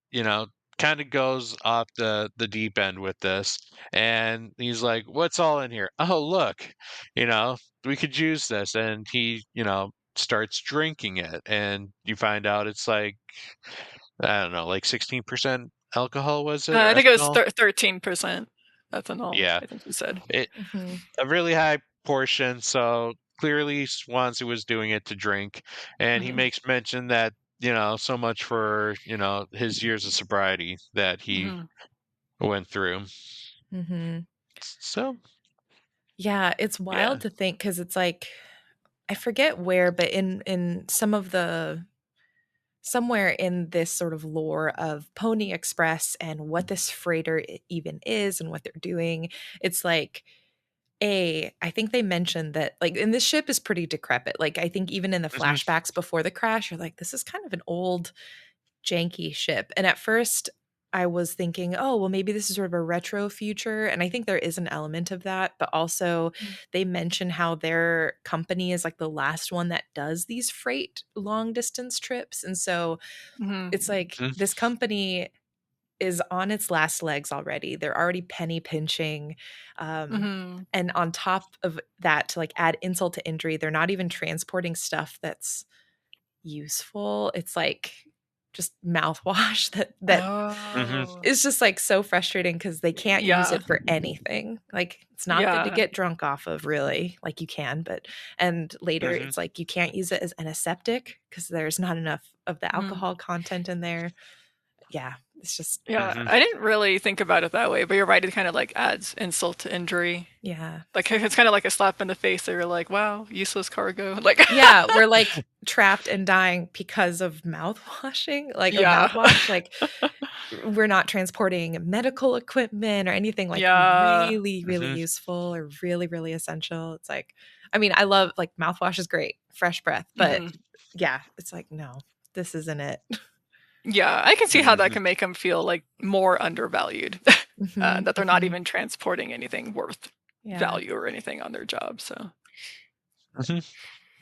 kind of goes off the deep end with this, and he's like, "What's all in here? Oh, look, you know, we could use this." And he, starts drinking it, and you find out it's like I don't know, like 16% alcohol was it or I think it was ethanol? 13% ethanol, Yeah, I think you said. it Mhm, a really high portion. So clearly Swansea was doing it to drink, and he Hmm. makes mention that so much for his years of sobriety that he Hmm. went through. mhm. So Yeah, it's yeah. wild to think because it's like I forget where, but in some of the somewhere in this sort of lore of Pony Express and what this freighter even is and what they're doing, it's like I think they mentioned that like and this ship is pretty decrepit. Like I think even in the Mhm. flashbacks before the crash, you're like, this is kind of an old janky ship. And at first I was thinking, oh, well, maybe this is sort of a retro future. And I think there is an element of that. But also, they mention how their company is like the last one that does these freight long distance trips. And so it's like Mhm. this company is on its last legs already. They're already penny pinching. And on top of that, to like add insult to injury, they're not even transporting stuff that's useful. It's like just mouthwash that Mhm. Oh. is just like so frustrating because they can't use Yeah. it for anything. Like it's not good to Yeah. get drunk off of, really. Like you can, but and later Mhm. it's like you can't use it as antiseptic because there's not enough of the Mhm. alcohol content in there. Yeah, it's just Yeah, Mhm. I didn't really think about it that way, but you're right, it kind of like adds insult to injury. yeah. Like it's kind of like a slap in the face that you're like, wow, useless cargo. Like Yeah, we're like trapped and dying because of mouthwashing, like or yeah. mouthwash. Like we're not transporting medical equipment or anything like Yeah. really, really Mhm. useful or really, really essential. It's like, I mean, I love like mouthwash is great, fresh breath, but Mhm. yeah, it's like, no, this isn't it. Yeah, I can see how that Mhm. can make them feel like more undervalued. Hmm. That they're not Hmm. even transporting anything worth Yeah. value or anything on their job. So Mhm.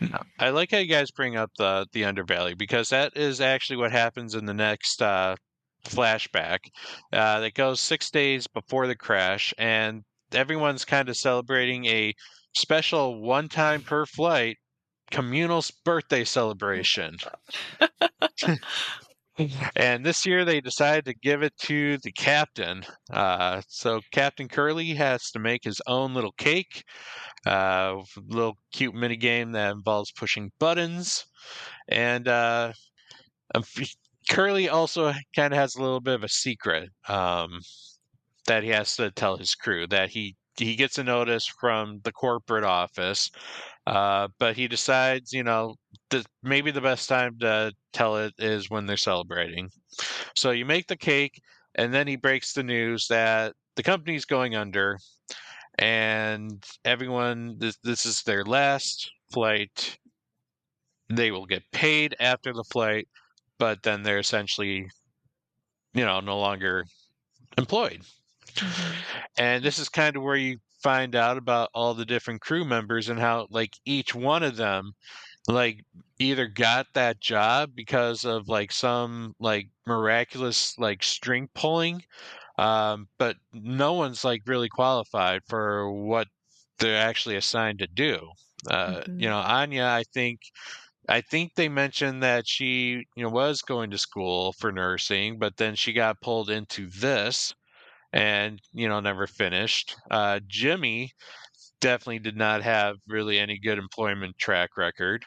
No, I like how you guys bring up the underbelly because that is actually what happens in the next flashback. That goes 6 days before the crash, and everyone's kind of celebrating a special one time per flight communal birthday oh celebration. god. And this year they decided to give it to the captain. So Captain Curly has to make his own little cake, little cute mini game that involves pushing buttons. And um, Curly also kind of has a little bit of a secret that he has to tell his crew that he gets a notice from the corporate office, but he decides, that maybe the best time to tell it is when they're celebrating. So you make the cake, and then he breaks the news that the company's going under, and everyone, this is their last flight. They will get paid after the flight, but then they're essentially, no longer employed. Hmm. And this is kind of where you find out about all the different crew members and how, like, each one of them, like, either got that job because of like some like miraculous like string pulling, but no one's like really qualified for what they're actually assigned to do. Hmm. Anya, I think they mentioned that she, was going to school for nursing, but then she got pulled into this and, never finished. Jimmy definitely did not have really any good employment track record.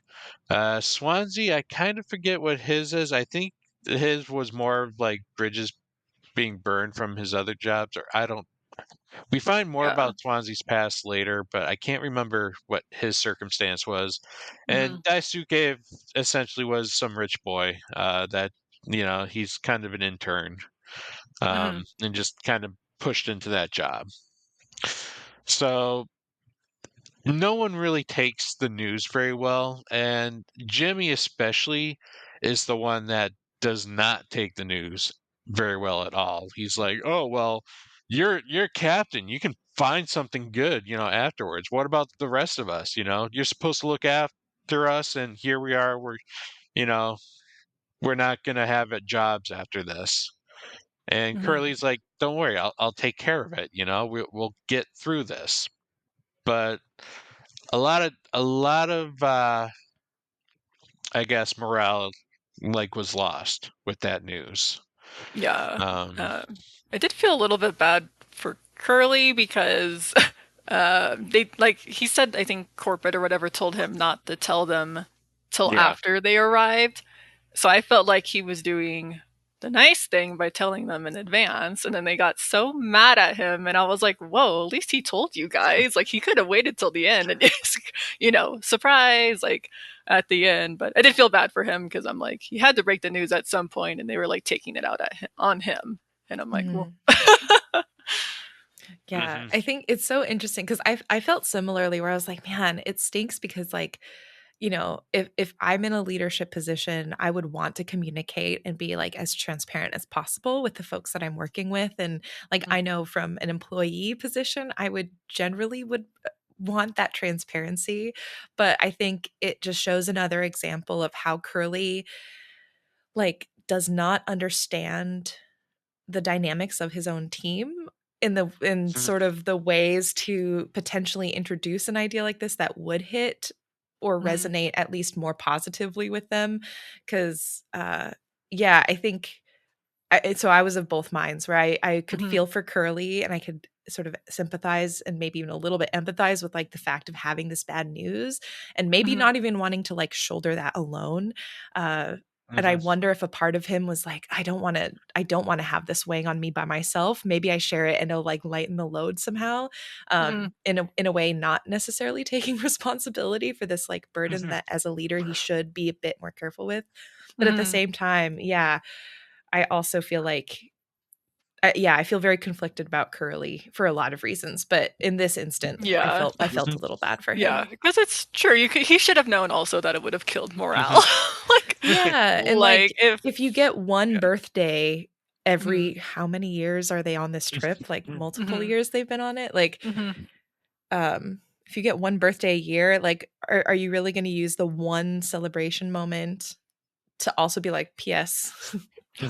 Swansea, I kind of forget what his is. I think his was more of like bridges being burned from his other jobs, or I don't. We find more Yeah. about Swansea's past later, but I can't remember what his circumstance was. And Mhm. Daisuke essentially was some rich boy that, he's kind of an intern, Mhm. and just kind of pushed into that job. So no one really takes the news very well, and Jimmy especially is the one that does not take the news very well at all. He's like, "Oh, well, you're captain. You can find something good, afterwards. What about the rest of us, You're supposed to look after us, and here we are. You know, we're not going to have jobs after this." And Mhm. Curly's like, "Don't worry, I'll take care of it, we'll get through this." But a lot of I guess morale like was lost with that news. Yeah. Um Uh, I did feel a little bit bad for Curly because they like he said I think corporate or whatever told him not to tell them till yeah. after they arrived. So I felt like he was doing the nice thing by telling them in advance, and then they got so mad at him, and I was like, "Whoa! At least he told you guys. Like he could have waited till the end and just, surprise like at the end." But I did feel bad for him because I'm like, he had to break the news at some point, and they were like taking it out on him, and I'm like, "Well." Hmm. Yeah, Mhm. I think it's so interesting because I felt similarly where I was like, man, it stinks because like you know, if I'm in a leadership position, I would want to communicate and be like as transparent as possible with the folks that I'm working with. And like Mhm. I know from an employee position, I would generally would want that transparency. But I think it just shows another example of how Curly like does not understand the dynamics of his own team in sort of the ways to potentially introduce an idea like this that would hit or Mhm. resonate at least more positively with them. Because yeah, I think so I was of both minds, where I could Mhm. feel for Curly and I could sort of sympathize and maybe even a little bit empathize with like the fact of having this bad news and maybe Mhm. not even wanting to like shoulder that alone. Uh, and I Mhm. wonder if a part of him was like, I don't want to have this weighing on me by myself. Maybe I share it and it'll like lighten the load somehow. Mhm. In a way, not necessarily taking responsibility for this like burden Mhm. that as a leader he should be a bit more careful with. But at the Mhm. same time, yeah, I also feel like yeah, I feel very conflicted about Curly for a lot of reasons, but in this instance, Yeah. I felt Mhm. a little bad for Yeah, him. because it's true. He should have known also that it would have killed Mhm. morale. Like, Yeah, and like like if if you get one yeah. birthday every Mhm. how many years are they on this trip? Like multiple Mhm. years they've been on it. Like Mhm. if you get one birthday a year, like are you really going to use the one celebration moment to also be like PS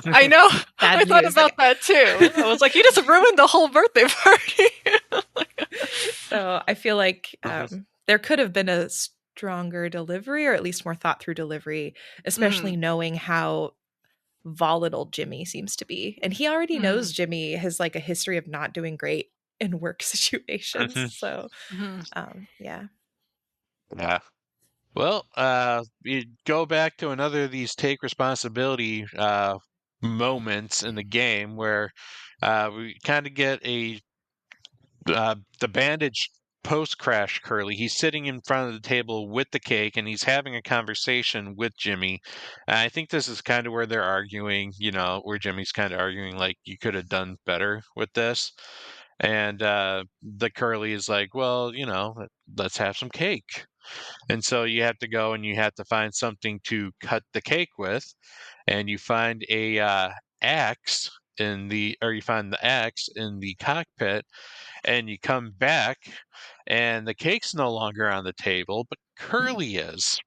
I know. I bad thought news? Like about that too. I was like, you just ruined the whole birthday party. so I feel like Mhm. there could have been a stronger delivery or at least more thought through delivery, especially Mhm. knowing how volatile Jimmy seems to be. And he already knows Mhm. Jimmy has like a history of not doing great in work situations. Mhm. So Mhm. yeah. Yeah. Well, you go back to another of these take responsibility moments in the game where we kind of get the bandage post crash Curly. He's sitting in front of the table with the cake and he's having a conversation with Jimmy. And I think this is kind of where they're arguing, where Jimmy's kind of arguing like you could have done better with this. And the Curly is like, well, let's have some cake. And so you have to go and you have to find something to cut the cake with, and you find a axe or you find the axe in the cockpit, and you come back, and the cake's no longer on the table, but Curly is.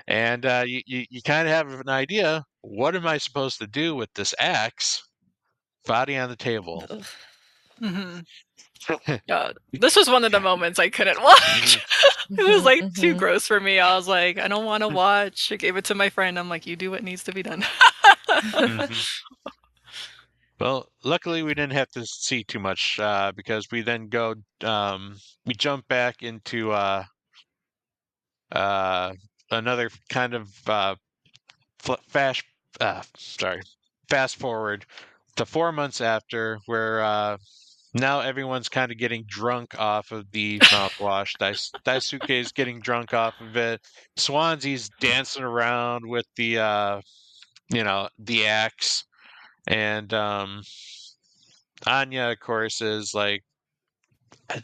And you kind of have an idea. What am I supposed to do with this axe? Body on the table. Ugh. Mhm. Yeah, this was one of the moments I couldn't watch. Mhm. It was Mhm, like too mhm. gross for me. I was like, I don't want to watch. I gave it to my friend. I'm like, you do what needs to be done. Mhm. Well, luckily we didn't have to see too much because we then we jump back into uh, another kind of flash, sorry, fast forward to 4 months after, where now everyone's kind of getting drunk off of the mouthwash. Daisuke is getting drunk off of it. Swansea's dancing around with the axe, and Anya, of course, is like, I,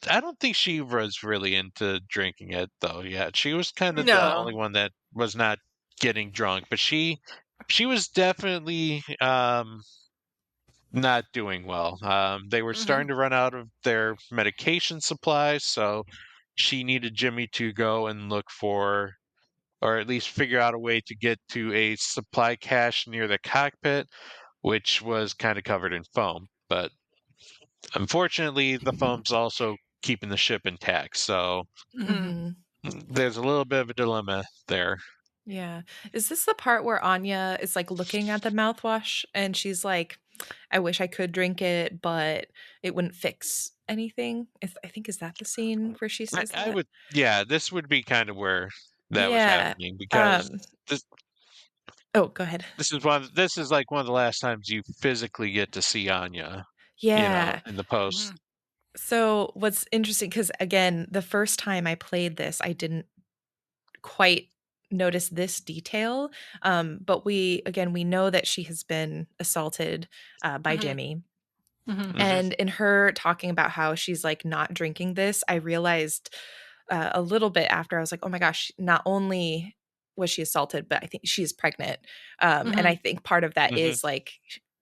I don't think she was really into drinking it though yet. She was kind of the No. only one that was not getting drunk, but she was definitely not doing well. They were Mhm. starting to run out of their medication supplies, so she needed Jimmy to go and look for, or at least figure out a way to get to a supply cache near the cockpit, which was kind of covered in foam. But unfortunately, the foam's also keeping the ship intact, so Mhm. Mhm. there's a little bit of a dilemma there. Yeah. Is this the part where Anya is like looking at the mouthwash and she's like, I wish I could drink it, but it wouldn't fix anything? I think is that the scene where she says I that? would, yeah, this would be kind of where that was Yeah. happening because Um this oh, go ahead. this is like one of the last times you physically get to see Anya, Yeah. in the post. Mhm. So what's interesting, because again, the first time I played this, I didn't quite notice this detail. But we know that she has been assaulted by Mhm. Jimmy. Mhm. Hmm. And in her talking about how she's like not drinking this, I realized a little bit after, I was like, oh my gosh, not only was she assaulted, but I think she's pregnant. And I think part of that is like,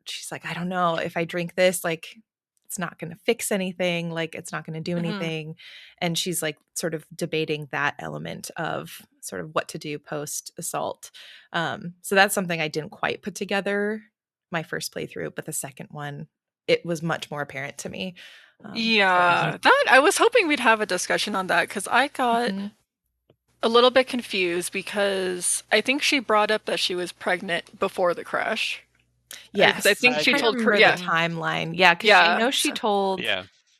she's like, I don't know if I drink this, like, it's not going to fix anything. Like, it's not going to do anything. And she's like sort of debating that element of sort of what to do post assault. So that's something I didn't quite put together my first playthrough, but the second one, it was much more apparent to me. Yeah, that I was hoping we'd have a discussion on that because I got a little bit confused because I think she brought up that she was pregnant before the crash. Yes, because I think she told the timeline. Yeah, because I know she told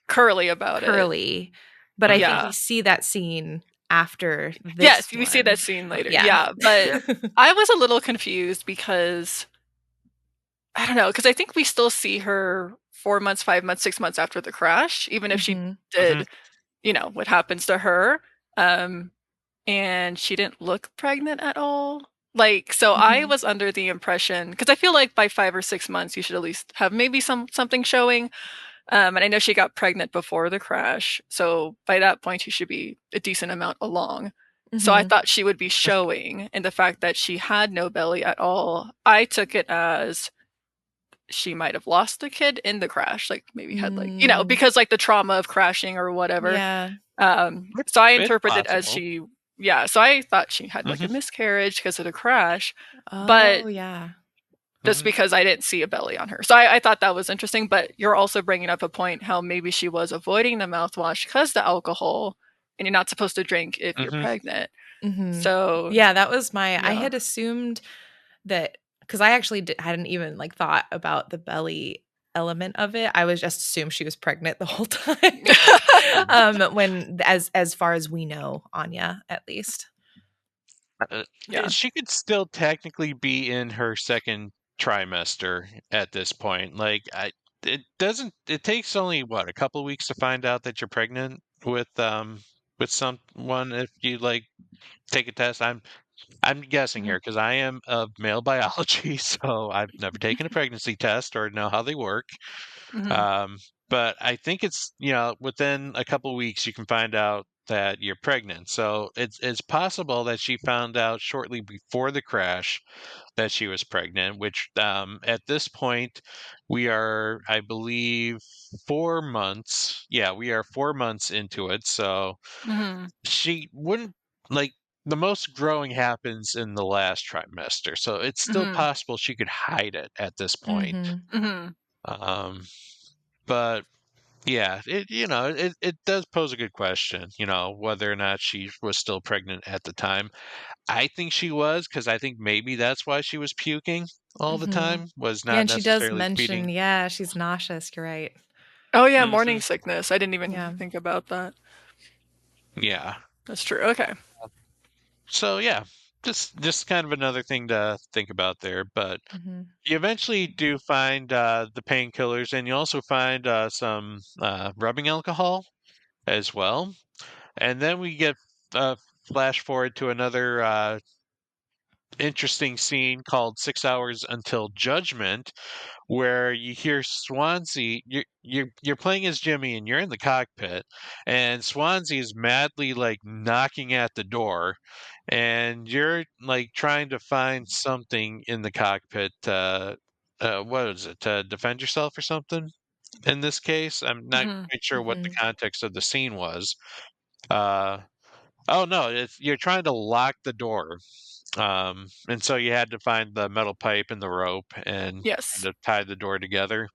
Curly about it. But I think we see that scene after this. Yes, we see that scene later. Yeah, but I was a little confused because I don't know, because I think we still see her 4 months, 5 months, 6 months after the crash, even if she did, what happens to her. And she didn't look pregnant at all. Like, so I was under the impression, because I feel like by 5 or 6 months, you should at least have maybe something showing. And I know she got pregnant before the crash. So by that point, she should be a decent amount along. So I thought she would be showing. And the fact that she had no belly at all, I took it as she might have lost the kid in the crash. Like maybe had like, because like the trauma of crashing or whatever. Yeah. So I interpreted as so I thought she had like a miscarriage because of the crash. But just because I didn't see a belly on her. So I thought that was interesting, but you're also bringing up a point how maybe she was avoiding the mouthwash because the alcohol, and you're not supposed to drink if you're pregnant. So yeah, that was I had assumed that, because I actually hadn't even like thought about the belly element of it. I was just assumed she was pregnant the whole time. When as far as we know, Anya, at least. She could still technically be in her second trimester at this point. Like, it takes only what, a couple weeks to find out that you're pregnant with someone if you like take a test. I'm guessing here because I am of male biology, so I've never taken a pregnancy test or know how they work. But I think it's, within a couple weeks you can find out that you're pregnant. So it's possible that she found out shortly before the crash that she was pregnant, which at this point we are, I believe, 4 months. Yeah, we are 4 months into it. So she wouldn't like the most growing happens in the last trimester. So it's still possible she could hide it at this point. But yeah, it does pose a good question, whether or not she was still pregnant at the time. I think she was, because I think maybe that's why she was puking all the time, was not and she does necessarily mention, feeding. she's nauseous. You're right. Oh yeah, morning sickness. I didn't even think about that. Yeah. That's true. Okay. So yeah, just kind of another thing to think about there. But you eventually do find the painkillers, and you also find some rubbing alcohol as well. And then we get flash forward to another interesting scene called 6 Hours Until Judgment, where you hear Swansea. You're playing as Jimmy, and you're in the cockpit, and Swansea is madly like knocking at the door, and you're like trying to find something in the cockpit. What is it? To defend yourself or something? In this case, I'm not quite sure what the context of the scene was. Oh no, you're trying to lock the door. And so you had to find the metal pipe and the rope and kind of tie the door together.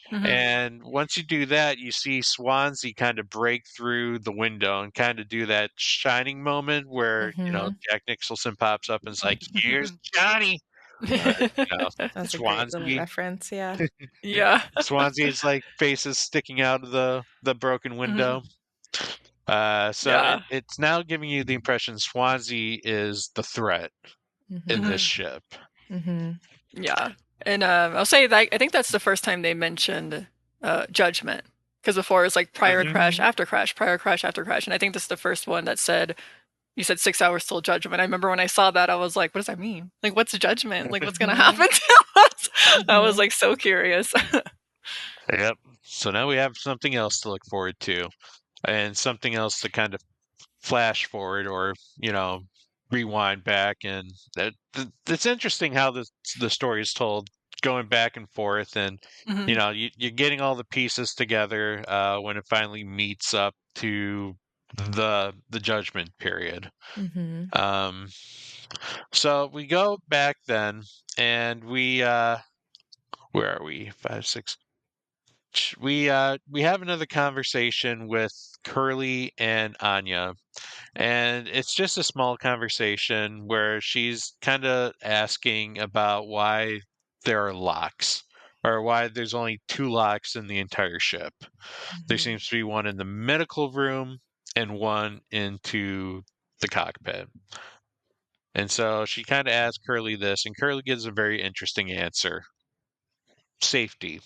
And once you do that, you see Swansea kind of break through the window and kind of do that shining moment where, Jack Nicholson pops up and is like, "Here's Johnny." That's a great little reference. Yeah. Yeah. Swansea's like faces sticking out of the broken window. So it's now giving you the impression Swansea is the threat in this ship. Yeah. And I'll say that I think that's the first time they mentioned judgment. Because before it was like prior crash, after crash, prior crash, after crash. And I think this is the first one that said, you said 6 hours till judgment. I remember when I saw that, I was like, what does that mean? Like, what's judgment? Like, what's going to happen to us? I was like so curious. Yep. So now we have something else to look forward to and something else to kind of flash forward or rewind back, and it's interesting how the story is told, going back and forth, and Mhm. you're getting all the pieces together when it finally meets up to the judgment period. Mhm. um so we go back then, and we where are we? 5, 6. We have another conversation with Curly and Anya, and it's just a small conversation where she's kind of asking about why there are locks, or why there's only two locks in the entire ship. There Mhm. seems to be one in the medical room and one into the cockpit. And so she kind of asks Curly this, and Curly gives a very interesting answer: safety.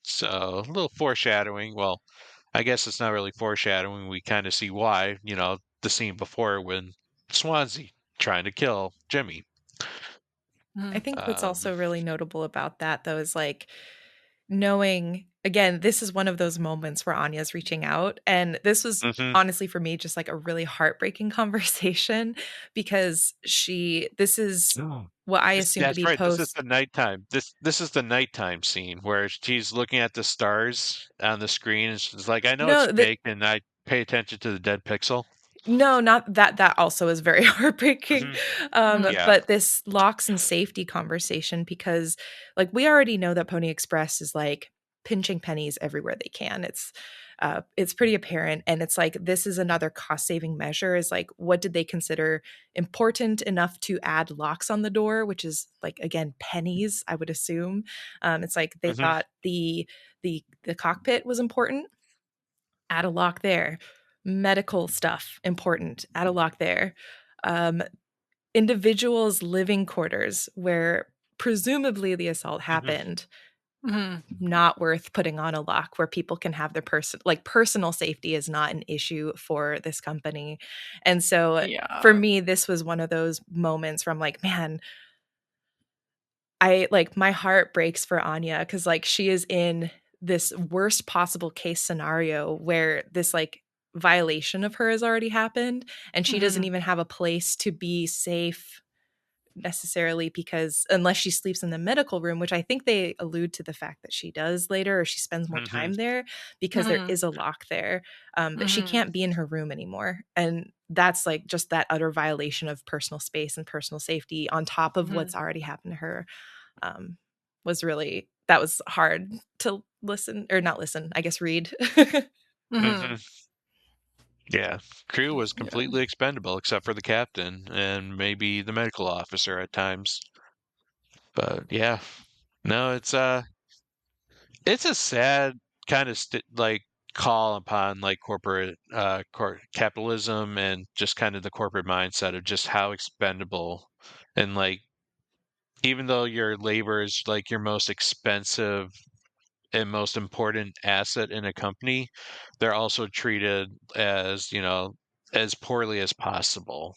So a little foreshadowing. Well, I guess it's not really foreshadowing. We kind of see why, the scene before when Swansea trying to kill Jimmy. I Mhm. think what's Um, also really notable about that, though, is like knowing again, this is one of those moments where Anya's reaching out. And this was mhm. honestly for me just like a really heartbreaking conversation because this is Oh. what I assume to That's be right. This is post. the nighttime. This is the nighttime scene where she's looking at the stars on the screen, and she's like, "I know it's No, fake, and I pay attention to the dead pixel." no, not that. That also is very heartbreaking. Hmm. Mhm. Yeah. But this locks and safety conversation, because like we already know that Pony Express is like pinching pennies everywhere they can. It's pretty apparent. And it's like this is another cost saving measure, is like what did they consider important enough to add locks on the door, which is like again pennies, I would assume. It's like they Hmm. thought the cockpit was important, add a lock there. Medical stuff, important, add a lock there. Um, Individuals' living quarters, where presumably the assault Hmm. happened, Mhm. not worth putting on a lock, where people can have their personal safety is not an issue for this company. And so for Yeah. me, this was one of those moments where I'm like, man, I like my heart breaks for Anya, because like she is in this worst possible case scenario where this like violation of her has already happened, and she doesn't Mhm. even have a place to be safe necessarily, because unless she sleeps in the medical room, which I think they allude to the fact that she does later, or she spends more Hmm. time there because there Mhm. is a lock there. But she Mhm. can't be in her room anymore, and that's like just that utter violation of personal space and personal safety on top of Mhm. what's already happened to her. um, was really, that was hard to listen, or not listen, I guess read. Hmm. Mhm. Yeah. Crew was Yeah. completely expendable except for the captain and maybe the medical officer at times. But yeah, no, it's a sad kind of like call upon like corporate capitalism, and just kind of the corporate mindset of just how expendable, and like even though your labor is like your most expensive and most important asset in a company, they're also treated as, as poorly as possible,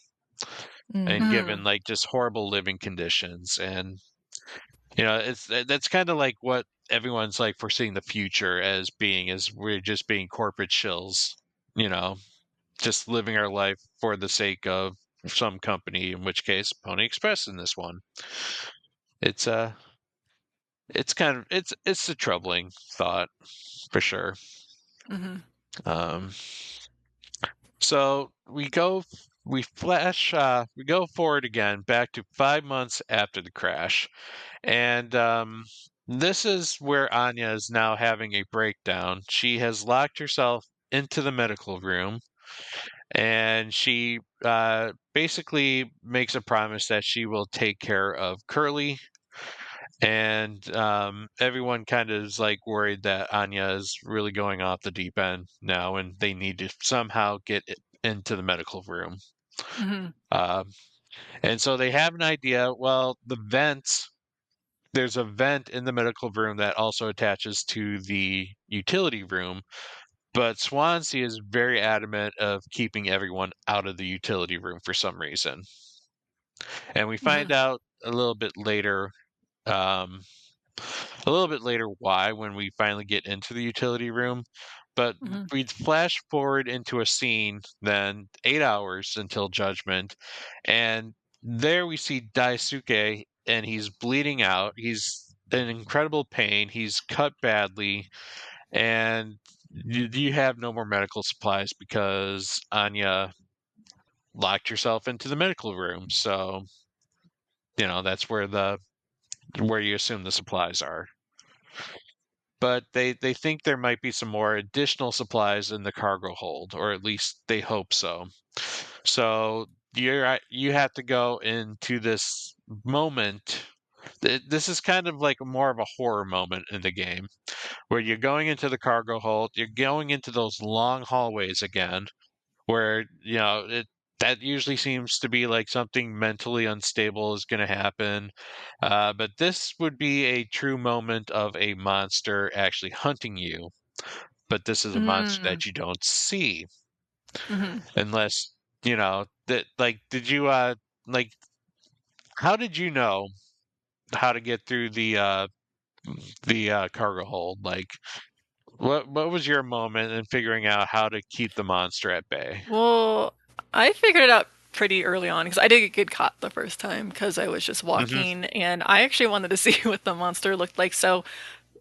and Mhm. given Mhm. like just horrible living conditions. And that's kind of like what everyone's like foreseeing the future as being, is we're just being corporate shills, you know, just living our life for the sake of some company, in which case Pony Express in this one. It's it's a troubling thought for sure. Mhm. Um, so we go forward again back to 5 months after the crash. And this is where Anya is now having a breakdown. She has locked herself into the medical room, and she basically makes a promise that she will take care of Curly. And everyone kind of is like worried that Anya is really going off the deep end now, and they need to somehow get into the medical room. Mhm. Um, and so they have an idea. Well, there's a vent in the medical room that also attaches to the utility room, but Swansea is very adamant of keeping everyone out of the utility room for some reason. And we find Mhm. out um, a little bit later why, when we finally get into the utility room. But Mhm. we'd flash forward into a scene then 8 hours until Judgment, and there we see Daisuke, and he's bleeding out. He's in incredible pain. He's cut badly, and you have no more medical supplies because Anya locked herself into the medical room. So that's where you assume the supplies are. But they think there might be some more additional supplies in the cargo hold, or at least they hope so. So you have to go into this moment. This is kind of like more of a horror moment in the game, where you're going into the cargo hold, you're going into those long hallways again, where that usually seems to be like something mentally unstable is going to happen. But this would be a true moment of a monster actually hunting you. But this is a monster Mm. that you don't see Mhm. unless that. Like, did you like? How did you know how to get through the cargo hold? Like, what was your moment in figuring out how to keep the monster at bay? Well, I figured it out pretty early on because I did get caught the first time because I was just Hmm. walking and I actually wanted to see what the monster looked like. So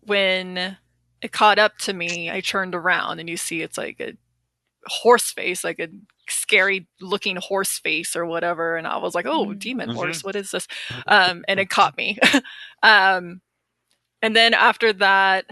when it caught up to me, I turned around and you see it's like a horse face, like a scary looking horse face or whatever. And I was like, oh, Mm. demon Hmm. horse, what is this? And it caught me. um, and then after that,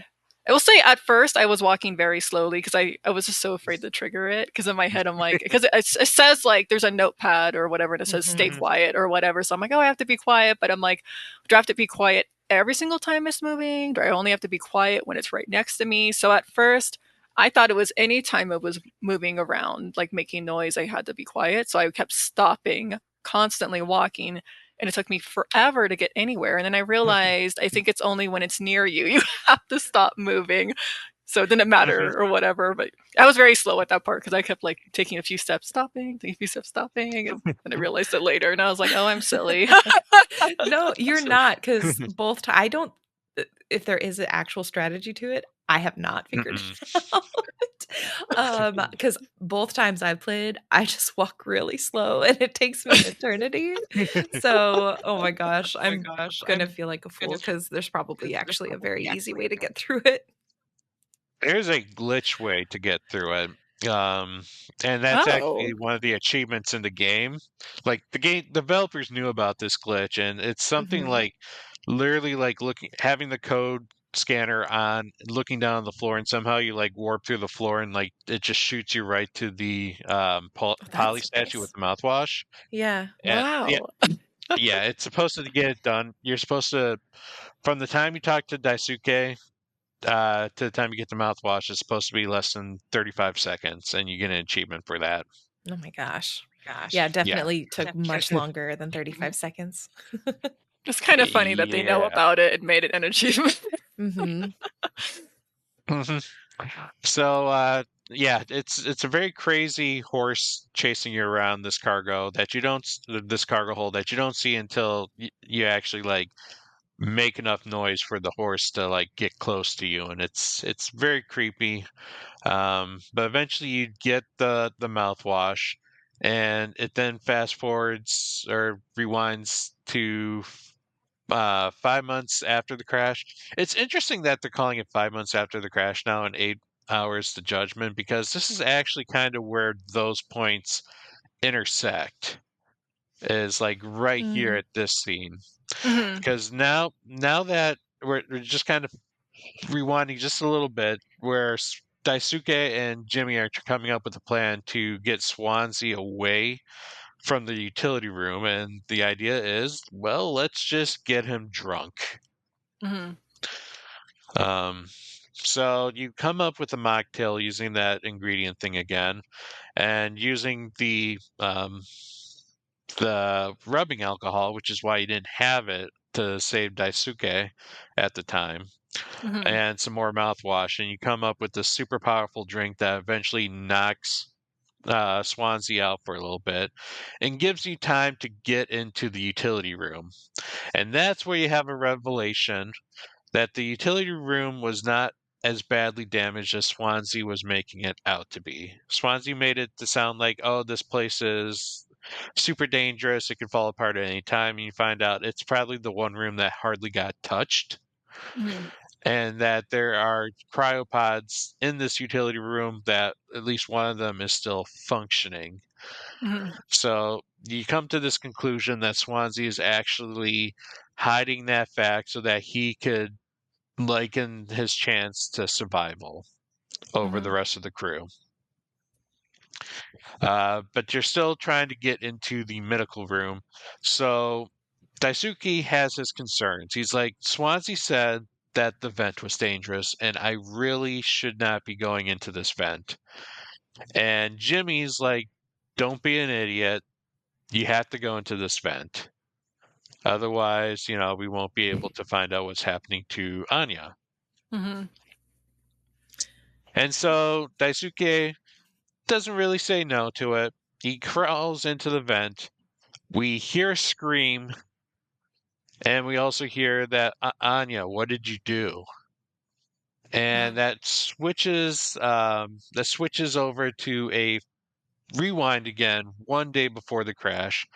I will say at first I was walking very slowly because I was just so afraid to trigger it. Because in my head, I'm like, because it says like there's a notepad or whatever, and it says stay Mhm. quiet or whatever. So I'm like, oh, I have to be quiet. But I'm like, do I have to be quiet every single time it's moving? Do I only have to be quiet when it's right next to me? So at first, I thought it was any time it was moving around, like making noise, I had to be quiet. So I kept stopping, constantly walking, and it took me forever to get anywhere. And then I realized I think it's only when it's near you, you have to stop moving. So it didn't matter or whatever. But I was very slow at that part because I kept like taking a few steps, stopping, taking a few steps, stopping. And then I realized it later and I was like, oh, I'm silly. No, you're So, not, because both ti I don't if there is an actual strategy to it, I have not figured Mm-mm. it out. Because both times I've played, I just walk really slow and it takes me an eternity. So, oh my gosh, I'm gonna feel like a fool because there's probably actually a very easy way to get through it. There's a glitch way to get through it. And that's oh. actually one of the achievements in the game. Like, the game developers knew about this glitch, and it's something Mhm. like literally like having the code scanner on, looking down on the floor, and somehow you like warp through the floor, and like it just shoots you right to the Oh, poly that's statue with nice. the mouthwash. Yeah. And yeah, Wow. yeah, it's supposed to get it done. You're supposed to, from the time you talk to Daisuke to the time you get the mouthwash, is supposed to be less than 35 seconds, and you get an achievement for that. Oh my gosh. Yeah, Yeah. definitely took much longer than 35 seconds. It's kind of funny that they know Yeah. about it and made it an achievement. Mhm. Mhm. So, yeah, it's a very crazy horse chasing you around this cargo that you don't this cargo hold that you don't see until you actually like make enough noise for the horse to like get close to you, and it's very creepy. But eventually you get the mouthwash, and it then fast forwards or rewinds to 5 months after the crash. It's interesting that they're calling it 5 months after the crash now and 8 hours to judgment, because this is actually kind of where those points intersect. Is like right here Mm. at this scene, hmm because now that we're just kind of rewinding just a little bit, where Daisuke and Jimmy are coming up with a plan to get Swansea away from the utility room, and the idea is, well, let's just get him drunk. hmm Um, so you come up with a mocktail using that ingredient thing again, and using the rubbing alcohol, which is why you didn't have it to save Daisuke at the time, hmm and some more mouthwash, and you come up with this super powerful drink that eventually knocks Swansea out for a little bit and gives you time to get into the utility room. And that's where you have a revelation that the utility room was not as badly damaged as Swansea was making it out to be. Swansea made it to sound like, oh, this place is super dangerous. It can fall apart at any time. And you find out it's probably the one room that hardly got touched. Mhm. And that there are cryopods in this utility room that at least one of them is still functioning. Mhm. So you come to this conclusion that Swansea is actually hiding that fact so that he could liken his chance to survival over the Mhm. rest of the crew. But you're still trying to get into the medical room. So Daisuke has his concerns. He's like, Swansea said that the vent was dangerous, and I really should not be going into this vent. And Jimmy's like, don't be an idiot. You have to go into this vent. Otherwise, we won't be able to find out what's happening to Anya. Mhm. And so Daisuke doesn't really say no to it. He crawls into the vent. We hear a scream, and we also hear that Anya, what did you do? And that switches over to a rewind again, one day before the crash,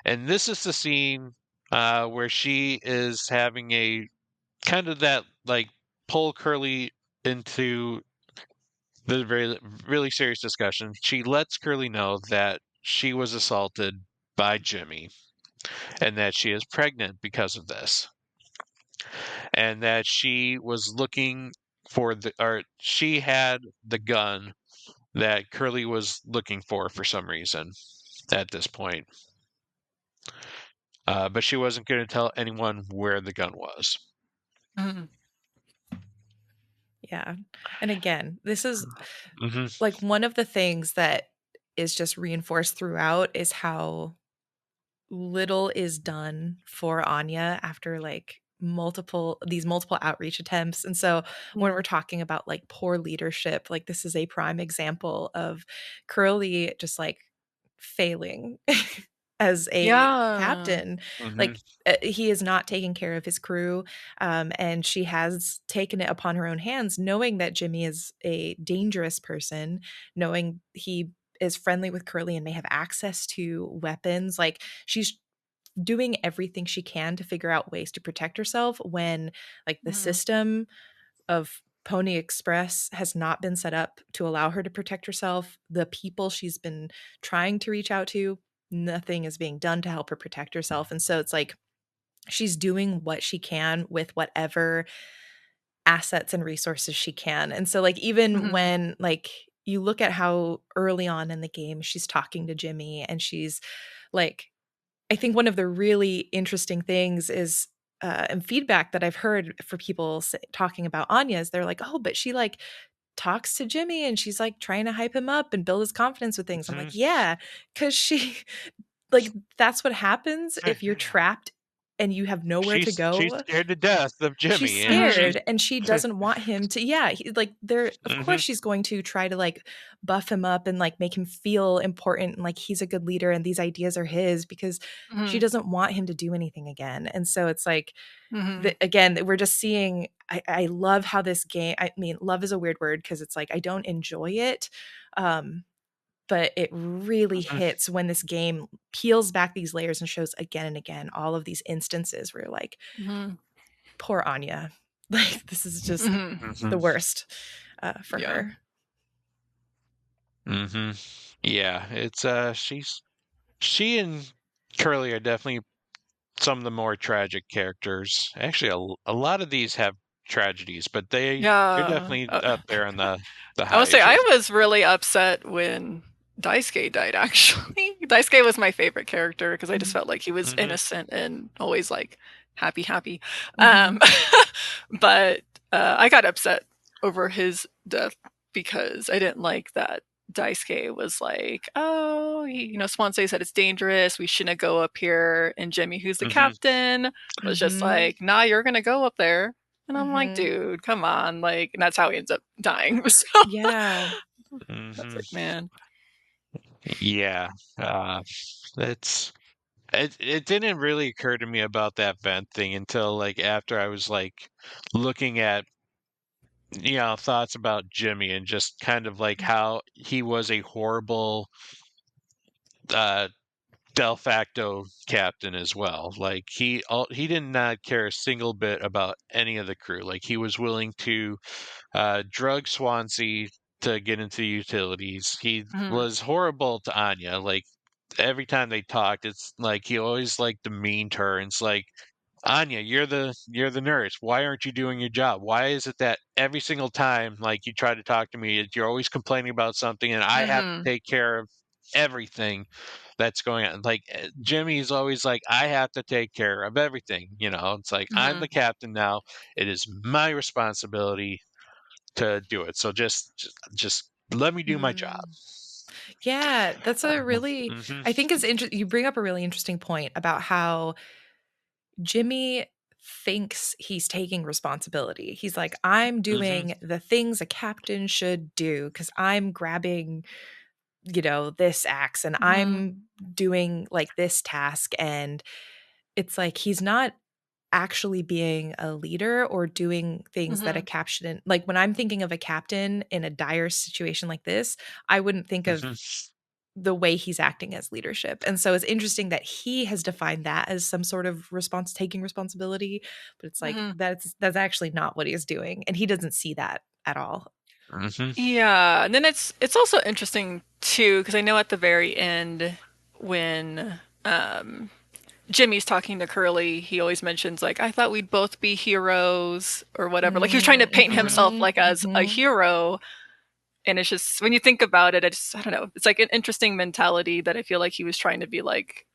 and this is the scene where she is having a kind of that like pull Curly into the very really serious discussion. She lets Curly know that she was assaulted by Jimmy and that she is pregnant because of this, and that she was looking or she had the gun that Curly was looking for some reason at this point. But she wasn't going to tell anyone where the gun was. Mhm. Yeah. And again, this is Hmm. like one of the things that is just reinforced throughout is how little is done for Anya after like multiple outreach attempts. And so when we're Mhm. talking about like poor leadership, like this is a prime example of Curly just like failing as a Yeah. captain. Hmm. Like he is not taking care of his crew, and she has taken it upon her own hands, knowing that Jimmy is a dangerous person, knowing he is friendly with Curly and may have access to weapons. Like she's doing everything she can to figure out ways to protect herself when like the Mhm. system of Pony Express has not been set up to allow her to protect herself. The people she's been trying to reach out to, nothing is being done to help her protect herself. And so it's like she's doing what she can with whatever assets and resources she can. And so like even Mhm. when like you look at how early on in the game she's talking to Jimmy and she's like I think one of the really interesting things is and feedback that I've heard for people talking about Anya is they're like, oh, but she like talks to Jimmy and she's like trying to hype him up and build his confidence with things. I'm Hmm. like, yeah, because she like that's what happens if you're trapped and you have nowhere to She's go. scared to death of She's Jimmy, and she's. Mhm. scared and she doesn't want him to like there of Hmm. course she's going to try to like buff him up and like make him feel important and like he's a good leader and these ideas are his because she Mhm. doesn't want him to do anything again. And so it's like Mhm. again we're just seeing I love how this game, I mean love is a weird word because it's like I don't enjoy it, um but it really hits when this game peels back these layers and shows again and again all of these instances where you're like, Mhm. poor Anya. Like this is just Mhm. the Hmm. worst for Yeah. her. Hmm. Yeah, it's she and Curly are definitely some of the more tragic characters. Actually, a lot of these have tragedies, but they're Yeah. definitely up there on the I would say highs. I was really upset when Daisuke died, actually. Daisuke was my favorite character because I just Mhm. felt like he was Hmm. innocent and always like happy, happy. Um, Mhm. but I got upset over his death because I didn't like that Daisuke was like, oh, Swansea said it's dangerous. We shouldn't go up here. And Jimmy, who's the Hmm. captain, was just Mhm. like, nah, you're going to go up there. And I'm like, Mhm. dude, come on. Like, and that's how he ends up dying. So Yeah. that's Hmm. like, man. Yeah, it's it didn't really occur to me about that vent thing until like after I was like looking at thoughts about Jimmy and just kind of like how he was a horrible uh de facto captain as well. Like he did not care a single bit about any of the crew. Like he was willing to drug Swansea to get into the utilities. He Mhm. was horrible to Anya. Like every time they talked, it's like he always like demeaned her. And it's like, Anya, you're the nurse. Why aren't you doing your job? Why is it that every single time like you try to talk to me, you're always complaining about something, and I have to Mhm. take care of everything that's going on? Like Jimmy's always like, I have to take care of everything. It's like I'm the Mhm. captain now. It is my responsibility to do it. So just let me do my job. Mm. Yeah, that's a really Mm-hmm. I think it's you bring up a really interesting point about how Jimmy thinks he's taking responsibility. He's like, I'm Mm-hmm. doing the things a captain should do because I'm grabbing, this axe and Mhm. I'm doing like this task. And it's like he's not actually being a leader or doing things that a Mhm. captain, like when I'm thinking of a captain in a dire situation like this, I wouldn't think of Mm-hmm. the way he's acting as leadership. And so it's interesting that he has defined that as some sort of taking responsibility, but it's like Mhm. that's actually not what he's doing and he doesn't see that at all. Mm-hmm. Yeah, and then it's also interesting too because I know at the very end when Jimmy's talking to Curly, he always mentions like I thought we'd both be heroes or whatever. Like he was trying to paint himself Mhm. like as a Mhm. hero, and it's just when you think about it, I don't know. It's like an interesting mentality that I feel like he was trying to be like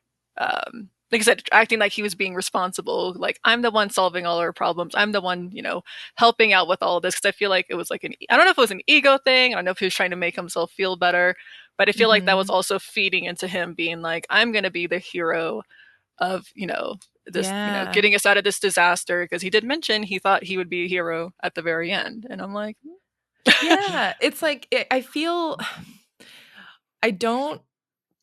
I said, acting like he was being responsible. Like I'm the one solving all our problems. I'm the one, helping out with all of this. Because I feel like it was like I don't know if it was an ego thing. I don't know if he was trying to make himself feel better, but I feel like that was Mhm. also feeding into him being like, I'm gonna be the hero of this Yeah. getting us out of this disaster. Because he did mention he thought he would be a hero at the very end, and I'm like, Yeah, it's like I feel I don't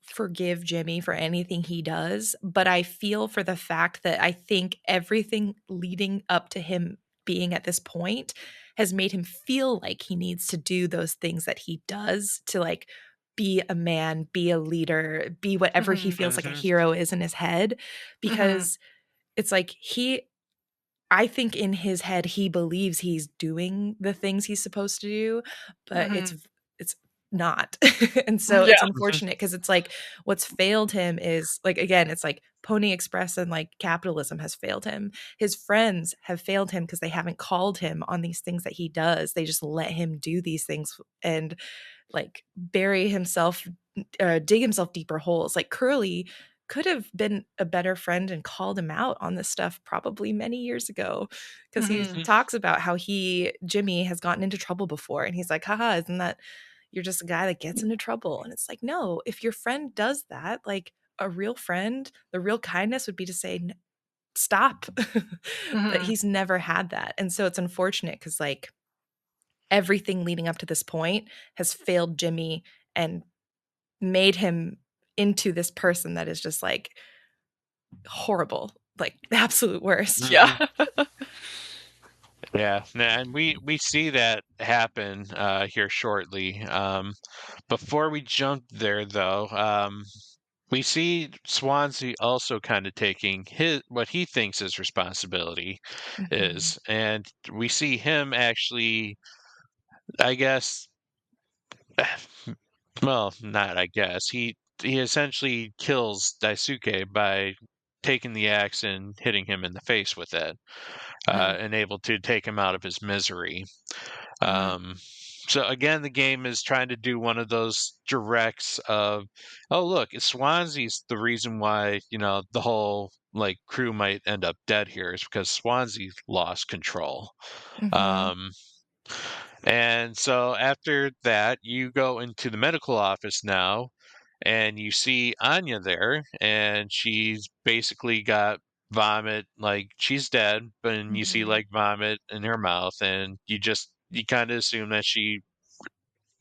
forgive Jimmy for anything he does, but I feel for the fact that I think everything leading up to him being at this point has made him feel like he needs to do those things that he does to like be a man, be a leader, be whatever he mm-hmm, feels like a Mm-hmm. hero is in his head mm-hmm, because it's like I think in his head he believes he's doing the things he's supposed to do, but mm-hmm. it's not. And so Yeah. it's unfortunate because it's like what's failed him is like again, it's like Pony Express and like capitalism has failed him. His friends have failed him because they haven't called him on these things that he does. They just let him do these things and like bury himself, dig himself deeper holes. Like Curly could have been a better friend and called him out on this stuff probably many years ago because he Mm-hmm, talks about how Jimmy has gotten into trouble before and he's like, haha, isn't that you're just a guy that gets into trouble? And it's like, no, if your friend does that, like a real friend, the real kindness would be to say, stop. But mm-hmm, he's never had that. And so it's unfortunate because like everything leading up to this point has failed Jimmy and made him into this person that is just like horrible, like the absolute worst. yeah. Mm-hmm. Yeah, and we see that happen here shortly. Before we jump there, though, we see Swansea also kind of taking his what he thinks his responsibility Mhm. is, and we see him actually, I guess, well, not I guess he essentially kills Daisuke by taking the axe and hitting him in the face with it, Mm-hmm, and able to take him out of his misery. mm-hmm, Um, so again, the game is trying to do one of those directs of, oh look, Swansea's the reason why the whole like crew might end up dead here is because Swansea lost control. Mhm. Um, and so after that, you go into the medical office now, and you see Anya there, and she's basically got vomit, like she's dead, but then you see Mhm. like vomit in her mouth, and you kind of assume that she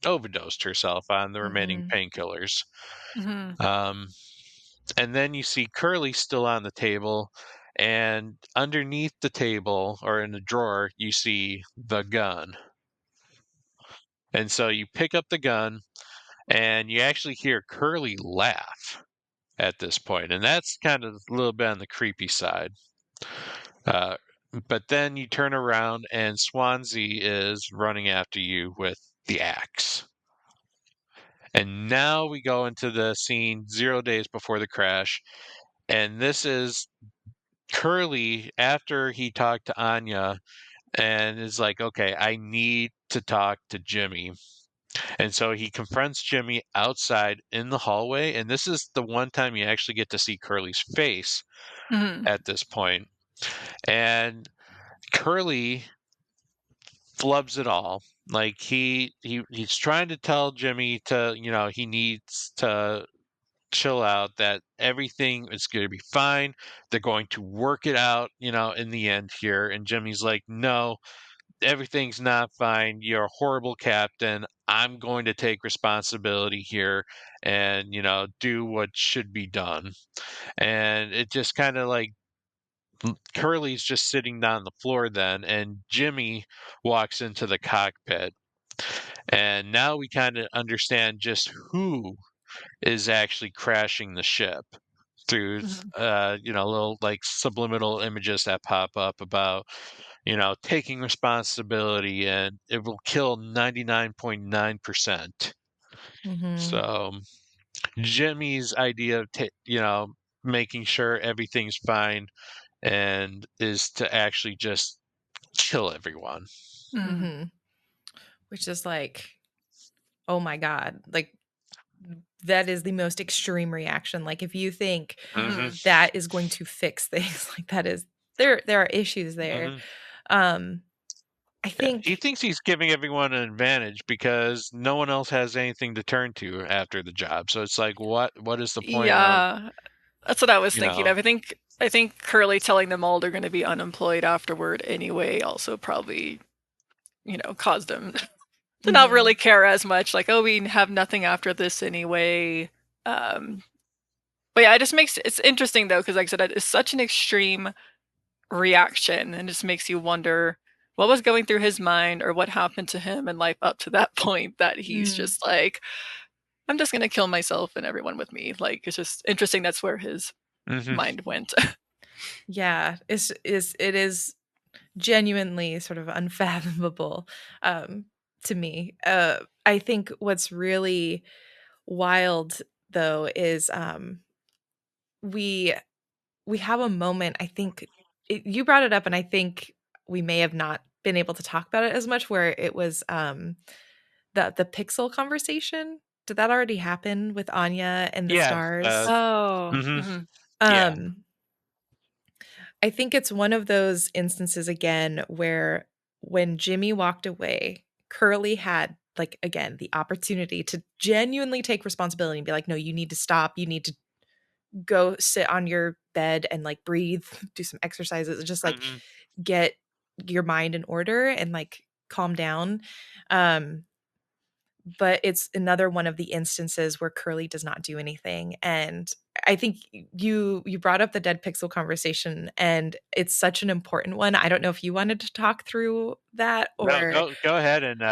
overdosed herself on the remaining Mhm. painkillers. mm-hmm. Um, and then you see Curly still on the table, and underneath the table or in the drawer, you see the gun. And so you pick up the gun, and you actually hear Curly laugh at this point, and that's kind of a little bit on the creepy side. Uh, but then you turn around, and Swansea is running after you with the axe. And now we go into the scene 0 days before the crash, and this is Curly after he talked to Anya and is like, okay, I need to talk to Jimmy. And so he confronts Jimmy outside in the hallway. And this is the one time you actually get to see Curly's face Mhm. at this point. And Curly flubs it all. Like he's trying to tell Jimmy to, he needs to chill out, that everything is going to be fine. They're going to work it out, in the end here. And Jimmy's like, no, everything's not fine. You're a horrible captain. I'm going to take responsibility here and, do what should be done. And it just kind of like Curly's just sitting down on the floor then, and Jimmy walks into the cockpit. And now we kind of understand just who is actually crashing the ship through Mhm. little like subliminal images that pop up about taking responsibility, and it will kill 99.9%. Mm-hmm. So Jimmy's idea of making sure everything's fine and is to actually just kill everyone. Mhm. Mm-hmm. Which is like, oh my God. Like, that is the most extreme reaction. Like, if you think Hmm. Mhm. that is going to fix things, like that is there are issues there. Hmm. Um, I Yeah, he think thinks he's giving everyone an advantage because no one else has anything to turn to after the job. So it's like, what is the point of, Yeah, that's what I was you thinking know? of. I think Curly telling them all they're going to be unemployed afterward anyway also probably, caused them to not really Mhm. care as much. Like, oh, we have nothing after this anyway. Um, but yeah, it's interesting though because, like I said, it's such an extreme reaction, and it just makes you wonder what was going through his mind or what happened to him in life up to that point that he's Mm. just like, I'm just gonna kill myself and everyone with me. Like, it's just interesting. That's where his Hmm. mind went. Yeah, it is genuinely sort of unfathomable um to me. I think what's really wild though is we we have a moment, I think you brought it up, and I think we may have not been able to talk about it as much, where it was the pixel conversation. Did that already happen with Anya and the Yeah. stars? Oh. Hmm. Mhm. Yeah. Um I think it's one of those instances again where when Jimmy walked away, Curly had, like, again, the opportunity to genuinely take responsibility and be like, no, you need to stop. You need to go sit on your bed and like breathe, do some exercises, and just like Hmm. get your mind in order and like calm down. Um, but it's another one of the instances where Curly does not do anything. And I think you brought up the dead pixel conversation, and it's such an important one. I don't know if you wanted to talk through that, No, or go ahead and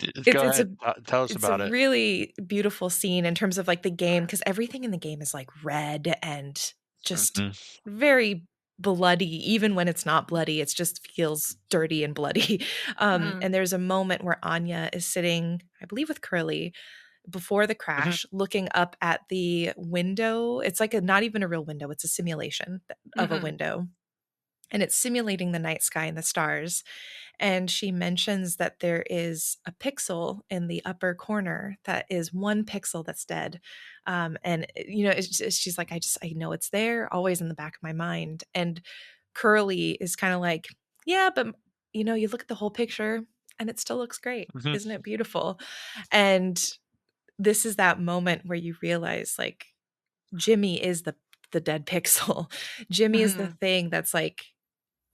it's go it's a ahead. Tell us it's a about it. really beautiful scene in terms of like the game, because everything in the game is like red and just Hmm. very bloody. Even when it's not bloody, it just feels dirty and bloody. Mhm. And there's a moment where Anya is sitting, I believe, with Curly before the Hmm. crash, looking up at the window. It's like not even a real window, it's a simulation of a Mhm. window, and it's simulating the night sky and the stars. And she mentions that there is a pixel in the upper corner that is one pixel that's dead. And she's like, I know it's there, always in the back of my mind. And Curly is kind of like, yeah, but you look at the whole picture and it still looks great. Hmm. Isn't it beautiful? And this is that moment where you realize, like, Jimmy is the dead pixel. Jimmy is the Mhm. thing that's like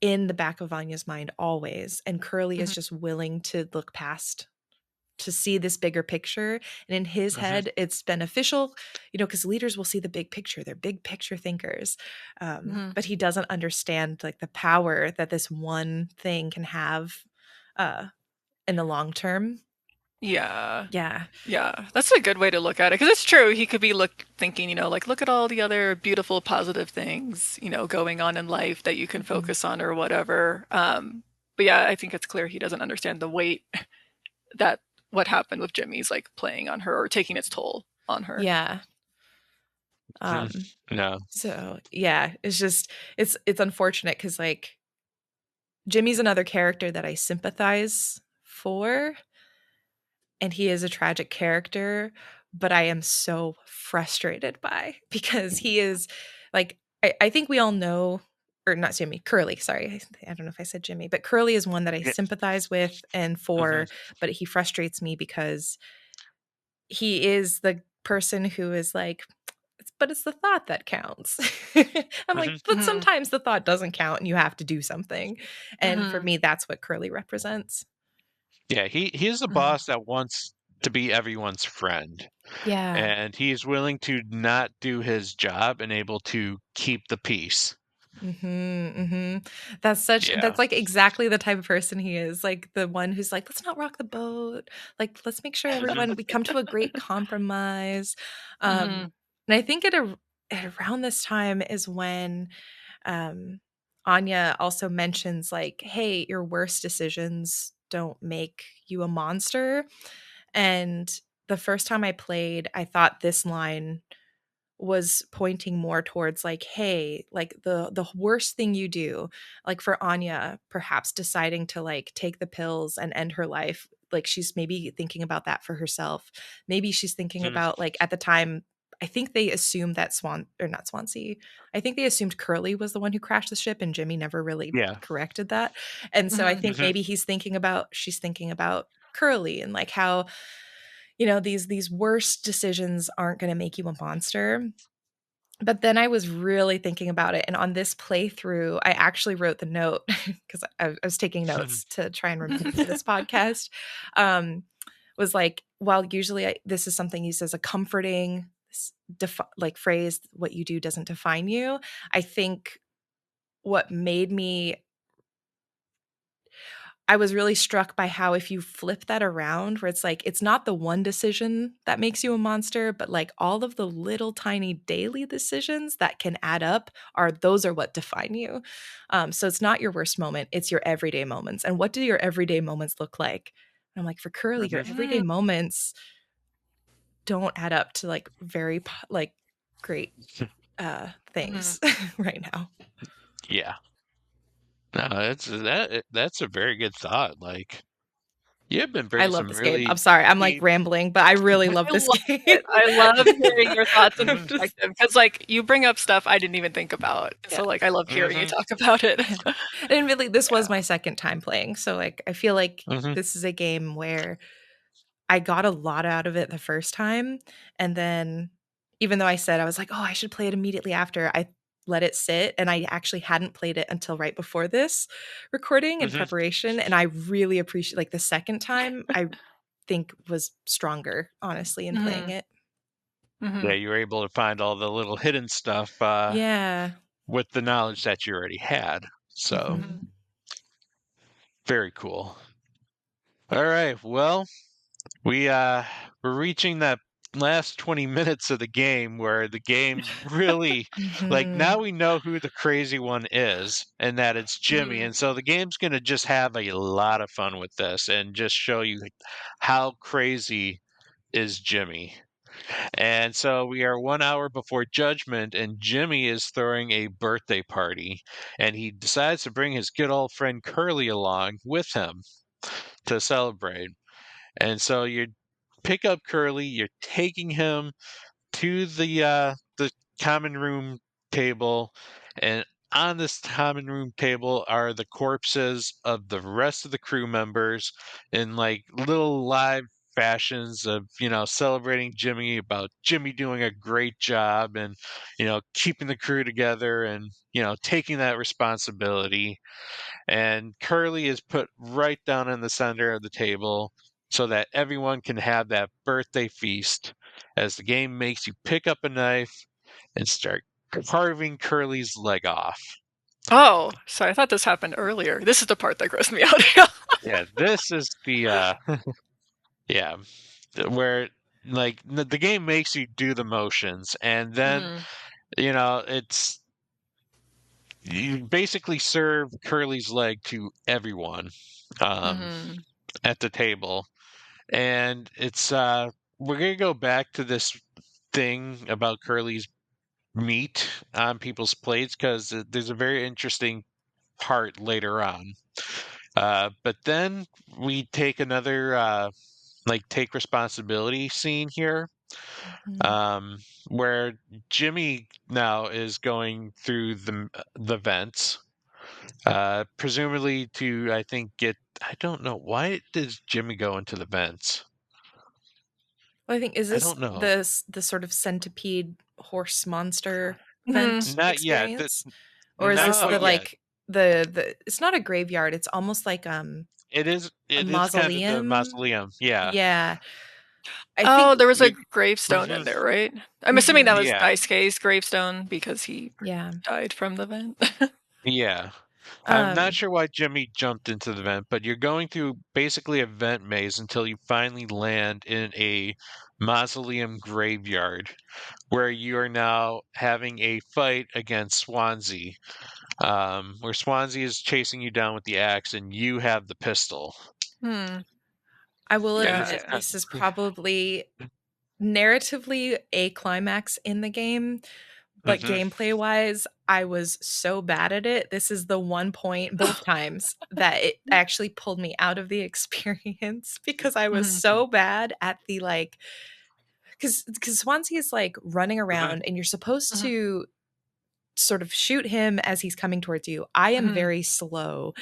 in the back of Vanya's mind always, and Curly is Mhm. just willing to look past to see this bigger picture. And in his Hmm. head, it's beneficial, because leaders will see the big picture. They're big picture thinkers. Mhm. But he doesn't understand like the power that this one thing can have uh, in the long term. Yeah. Yeah. Yeah, that's a good way to look at it because it's true. He could be thinking, like look at all the other beautiful, positive things, going on in life that you can Mhm. focus on or whatever. But yeah, I think it's clear he doesn't understand the weight that what happened with Jimmy's like playing on her or taking its toll on her. Yeah. Hmm. Um, No. so yeah, it's just it's unfortunate because like Jimmy's another character that I sympathize for, and he is a tragic character, but I am so frustrated by because he is like I think we all know, or not Jimmy, Curly, sorry. I don't know if I said Jimmy, but Curly is one that I Yeah. sympathize with and Hmm. for, but he frustrates me because he is the person who is like, but it's the thought that counts. I'm like, Hmm. but Hmm. sometimes the thought doesn't count and you have to do something. And for Hmm. me, that's what Curly represents. Yeah, he's a Hmm. boss that wants to be everyone's friend, Yeah. and he's willing to not do his job and able to keep the peace. Yeah. That's like exactly the type of person he is. Like the one who's like, let's not rock the boat. Like, let's make sure Hmm. everyone we come to a great compromise. Hmm. And I think at around this time is when um Anya also mentions like, hey, your worst decisions don't make you a monster. And the first time I played, I thought this line was pointing more towards like, hey, like the worst thing you do, like for Anya perhaps deciding to like take the pills and end her life, like she's maybe thinking about that for herself. Maybe she's thinking about like at the time, I think they assumed that not Swansea, I think they assumed Curly was the one who crashed the ship and Jimmy never really Yeah. corrected that. And so I Hmm. think Hmm. maybe she's thinking about Curly and like how these worst decisions aren't going to make you a monster. But then I was really thinking about it, and on this playthrough, I actually wrote the note because I was taking notes to try and remember for this podcast. Um, was like, while usually this is something used as a comforting like phrase, what you do doesn't define you. I think what made me I was really struck by how if you flip that around, where it's like, it's not the one decision that makes you a monster, but like all of the little tiny daily decisions that can add up those are what define you. So it's not your worst moment, it's your everyday moments. And what do your everyday moments look like? And I'm like, for Curly, your everyday Hmm. moments don't add up to like like great Hmm. things right now. Yeah. No, that's a very good thought. Like you've been I bringing love some this game. really I'm sorry. I'm like deep. rambling, but I really love I this love game. it. I love hearing your thoughts and Hmm. Just perspective because, like, you bring up stuff I didn't even think about. yeah. So, like, I love hearing you Hmm. talk about it. Yeah. And really, this was Yeah. my second time playing. So, like, I feel like Hmm. this is a game where I got a lot out of it the first time. And then, even though I said I was like, oh, I should play it immediately after, I let it sit. And I actually hadn't played it until right before this recording in Hmm. preparation. And I really appreciate, like, the second time, I think was stronger, honestly, in playing Hmm. it. Yeah, Hmm. you were able to find all the little hidden stuff Yeah. with the knowledge that you already had. So Mhm. Hmm. very cool. All right. Well, we're reaching that last 20 minutes of the game where the game really like now Mhm. we know who the crazy one is and that it's Jimmy. Hmm. And so the game's going to just have a lot of fun with this and just show you like, how crazy is Jimmy. And so we are 1 hour before judgment, and Jimmy is throwing a birthday party, and he decides to bring his good old friend Curly along with him to celebrate. And so you pick up Curly, you're taking him to the common room table, and on this common room table are the corpses of the rest of the crew members in like little live fashions of celebrating Jimmy about Jimmy doing a great job and keeping the crew together and taking that responsibility. And Curly is put right down in the center of the table so that everyone can have that birthday feast as the game makes you pick up a knife and start carving Curly's leg off. Oh, sorry. I thought this happened earlier. This is the part that grossed me out. Yeah, this is the Yeah, where like the game makes you do the motions, and then Mhm. it's you basically serve Curly's leg to everyone um, Mhm. at the table, and it's we're gonna go back to this thing about Curly's meat on people's plates because there's a very interesting part later on. But then we take another take responsibility scene here, Mhm. um, where Jimmy now is going through the vents, presumably to I think get I don't know why does Jimmy go into the vents? Well, I think is I this don't know. the sort of centipede horse monster Mhm. vent Not yet. experience? Or is Not this Oh. quite the yet. like the it's not a graveyard, it's almost like It is. a It is kind of the mausoleum? mausoleum. Yeah. Yeah. I Oh, think there was a You, gravestone in mhm, there, right? I'm assuming that mhm. was yeah. Daisuke's gravestone because he Yeah. died from the vent. Yeah. I'm not Um sure why Jimmy jumped into the vent, but you're going through basically a vent maze until you finally land in a mausoleum graveyard where you are now having a fight against Swansea, where Swansea is chasing you down with the axe and you have the pistol. Hmm. I will And this Yeah. is admit kind this is probably narratively a climax in the game, but Mhm. gameplay wise, I was so bad at it. This is the one point both times that it actually pulled me out of the experience because I was Mhm. so bad at the like because Swansea is like running Mhm. around and you're supposed Mhm. to sort of shoot him as he's coming towards you. I am Mhm. very slow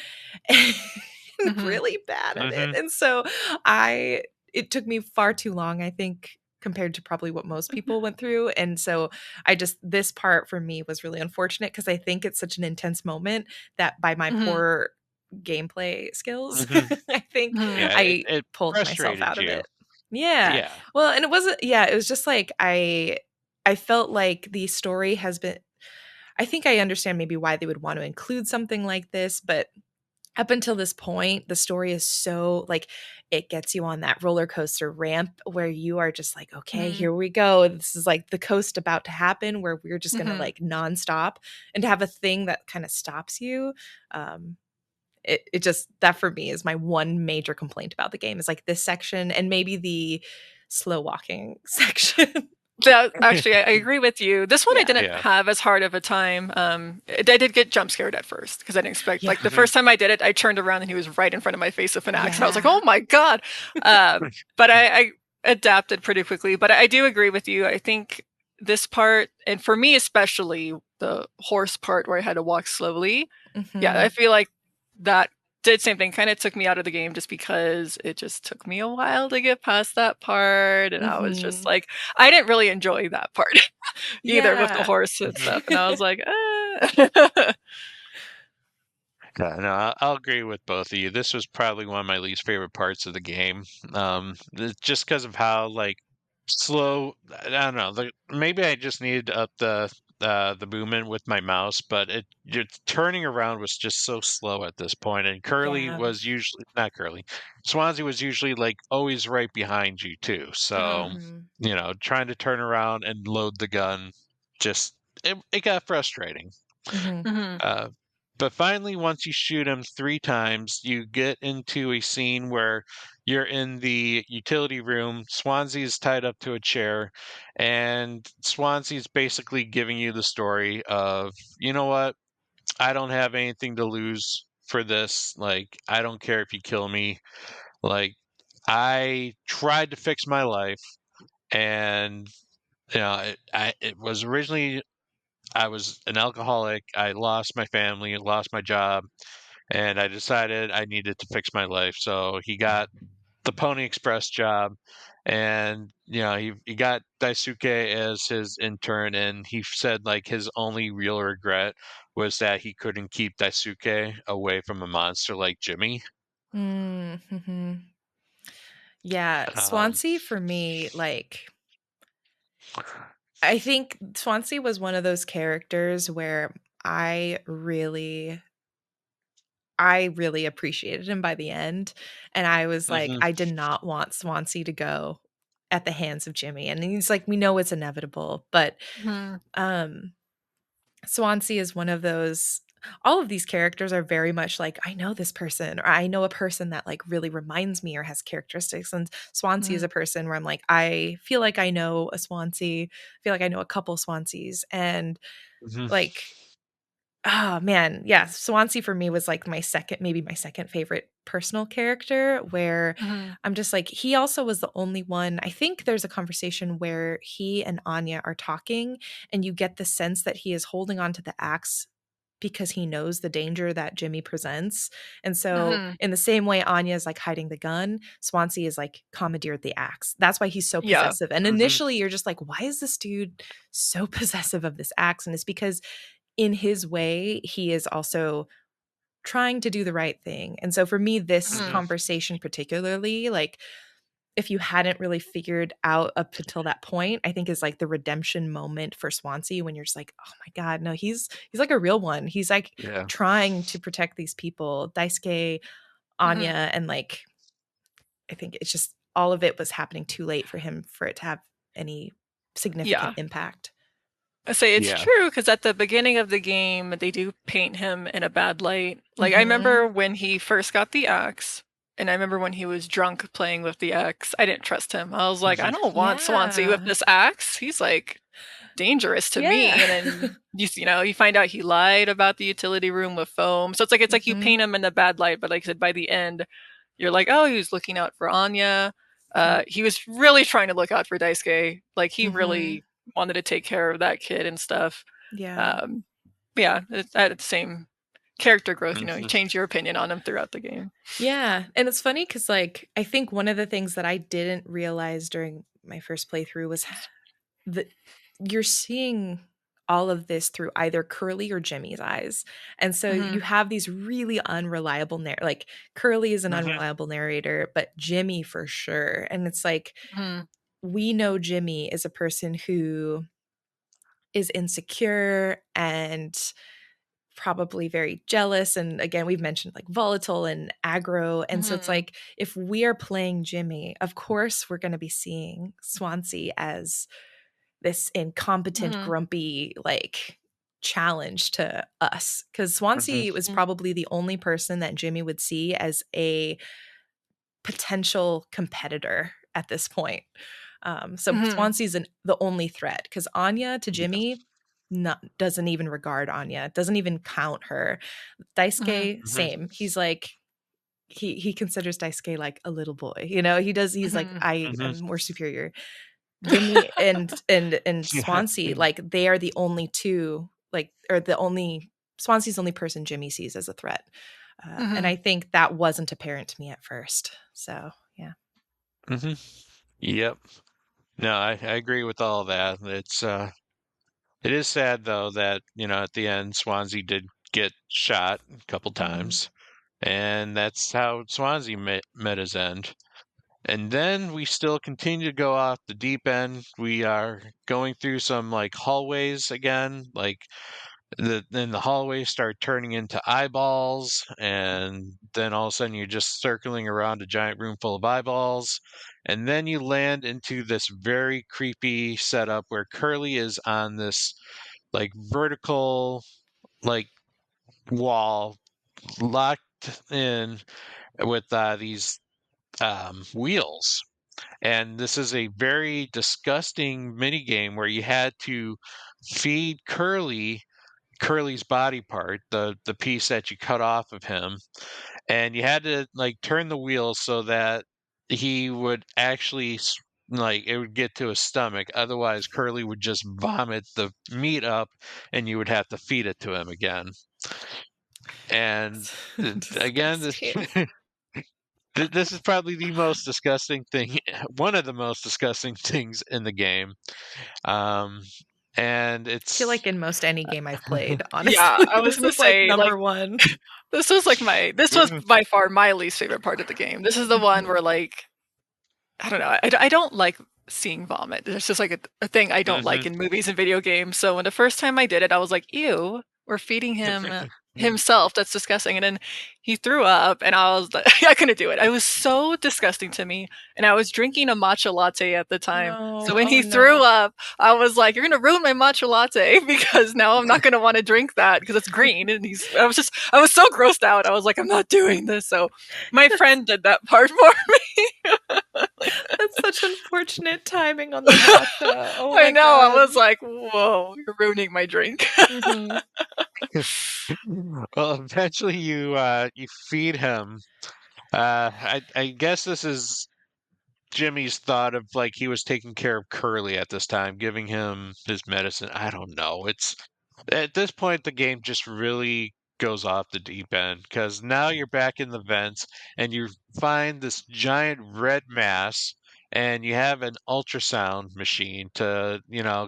and Mhm. really bad at it. Mhm. And so I it took me far too long, I think, compared to probably what most people went through. And so I just this part for me was really unfortunate because I think it's such an intense moment that by my Mhm. poor gameplay skills, Mhm. I think Mhm. Yeah, it, I it pulled myself frustrated out of you. it. Yeah. Yeah. Well, and it wasn't yeah, it was just like I felt like the story has been I think I understand maybe why they would want to include something like this, but up until this point, the story is so like it gets you on that roller coaster ramp where you are just like, okay, Mhm. here we go. This is like the coast about to happen where we're just gonna Mhm. like nonstop and to have a thing that kind of stops you. Um, it just that for me is my one major complaint about the game is like this section and maybe the slow walking section. That actually, I agree with you. This one I Yeah. didn't Yeah. have as hard of a time. I did get jump scared at first because I didn't expect. Yeah. Like the Mhm. first time I did it, I turned around and he was right in front of my face with an axe, and I was like, Yeah. "Oh my god!" But I adapted pretty quickly. But I do agree with you. I think this part, and for me especially, the horse part where I had to walk slowly. Yeah, I Mhm. feel like that did same thing. Kind of took me out of the game just because it just took me a while to get past that part, and I was just Mhm. like, I didn't really enjoy that part either with the Yeah. horse and Mhm. stuff. And I was like, ah. Yeah, no, I'll agree with both of you. This was probably one of my least favorite parts of the game. Just because of how like slow. I don't know. Maybe I just needed to up the movement with my mouse, but turning around was just so slow at this point. And Curly Yeah. was usually not Curly. Swansea was usually like always right behind you too. Mhm. So Mhm. trying to turn around and load the gun just it got frustrating. Mhm. Mhm. Uh, but finally, once you shoot him 3 times, you get into a scene where you're in the utility room. Swansea's tied up to a chair, and Swansea's basically giving you the story of, you know what? I don't have anything to lose for this. Like, I don't care if you kill me. Like, I tried to fix my life, and it was originally I was an alcoholic. I lost my family, lost my job, and I decided I needed to fix my life. So he got the Pony Express job, and he got Daisuke as his intern, and he said like his only real regret was that he couldn't keep Daisuke away from a monster like Jimmy. Mhm. Yeah, Um, Swansea for me, like I think Swansea was one of those characters where I really I really appreciated him by the end, and I was like, Mhm. I did not want Swansea to go at the hands of Jimmy, and he's like, we know it's inevitable, but Mhm. um Swansea is one of those, all of these characters are very much like, I know this person, or I know a person that like really reminds me or has characteristics. And Swansea is Mhm. a person where I'm like, I feel like I know a Swansea, I feel like I know a couple Swanseas. And Mhm. like, oh man, yeah, Swansea for me was like my second, maybe my second favorite personal character, where Mhm. I'm just like, he also was the only one. I think there's a conversation where he and Anya are talking, and you get the sense that he is holding on to the axe because he knows the danger that Jimmy presents. And so, Mhm. in the same way Anya is like hiding the gun, Swansea is like commandeered the axe. That's why he's so Yeah. possessive. And Mhm. initially, you're just like, why is this dude so possessive of this axe? And it's because in his way, he is also trying to do the right thing. And so for me, this Mhm. Mhm. conversation particularly, like if you hadn't really figured out up until that point, I think is like the redemption moment for Swansea when you're just like, oh my God, no, he's like a real one. He's like Yeah. trying to protect these people, Daisuke, Mhm. Anya, and like I think it's just all of it was happening too late for him for it to have any significant Yeah. impact. I say it's Yeah. true because at the beginning of the game, they do paint him in a bad light. Like, I Hmm. remember when he first got the axe, and I remember when he was drunk playing with the axe. I didn't trust him. I was like, I Mhm. don't want Swansea with Yeah. this axe. He's like dangerous to Yeah. me. And then you find out he lied about the utility room with foam. So it's like you Hmm. paint him in a bad light, but like I said, by the end, you're like, oh, he was looking out for Anya. Yep. He was really trying to look out for Daisuke. Like he Hmm. really wanted to take care of that kid and stuff. Yeah. Um, yeah, it's at the same character growth. You Mhm. change your opinion on him throughout the game. Yeah, and it's funny because, like, I think one of the things that I didn't realize during my first playthrough was that you're seeing all of this through either Curly or Jimmy's eyes, and so you Hmm. have these really unreliable like, Curly is an Mhm. unreliable narrator, but Jimmy for sure, and it's like, Hmm. we know Jimmy is a person who is insecure and probably very jealous, and again we've mentioned like volatile and aggro, and so it's Hmm. like if we are playing Jimmy, of course we're going to be seeing Swansea as this incompetent, Hmm. grumpy like challenge to us, because Mhm. Swansea was probably the only person that Jimmy would see as a potential competitor at this point. So Hmm. Swansea's the only threat because Anya to Yeah. Jimmy not doesn't even regard Anya, doesn't even count her. Hmm. Daisuke, Mhm. same. He's like he considers Daisuke like a little boy. You know, he does. He's like, Hmm. I Mhm. am more superior. Jimmy and Yeah. Swansea, like they are the only two, like or the only Swansea's the only person Jimmy sees as a threat. And Hmm. I think that wasn't apparent to me at first. So yeah. Mhm. Yep. No, I agree with all that. It is sad though that, at the end Swansea did get shot a couple Mhm. times, and that's how Swansea met his end. And then we still continue to go off the deep end. We are going through some like hallways again, like then the hallways start turning into eyeballs, and then all of a sudden you're just circling around a giant room full of eyeballs. And then you land into this very creepy setup where Curly is on this like vertical like wall locked in with these wheels. And this is a very disgusting mini game where you had to feed Curly's body part, the piece that you cut off of him, and you had to like turn the wheel so that he would actually like it would get to his stomach. Otherwise, Curly would just vomit the meat up, and you would have to feed it to him again. And again, Disgusting. this is probably the most disgusting thing, one of the most disgusting things in the game. Um, and I feel it's like in most any game I've played, Yeah, honestly, I was this gonna is like say, like, number one. this was by far my least favorite part of the game. This is the one Mhm. where, like, I don't know, I don't like seeing vomit. There's just, like, a thing I don't like Mhm. in movies and video games, so when the first time I did it, I was like, "Ew, we're feeding him himself. That's disgusting. And then he threw up, and I was like, I couldn't do it. It was so disgusting to me. And I was drinking a matcha latte at the time. No. So when Oh he threw no. up, I was like, "You're gonna ruin my matcha latte," because now I'm not gonna want to drink that because it's green. And I was so grossed out. I was like, "I'm not doing this." So my friend did that part for me. That's such unfortunate timing on the matcha. Oh I my know. I god. was like, "Whoa, you're ruining my drink." Hmm. Well, eventually you feed him. I guess this is Jimmy's thought of like he was taking care of Curly at this time, giving him his medicine. I don't know. It's at this point the game just really goes off the deep end because now you're back in the vents and you find this giant red mass and you have an ultrasound machine to,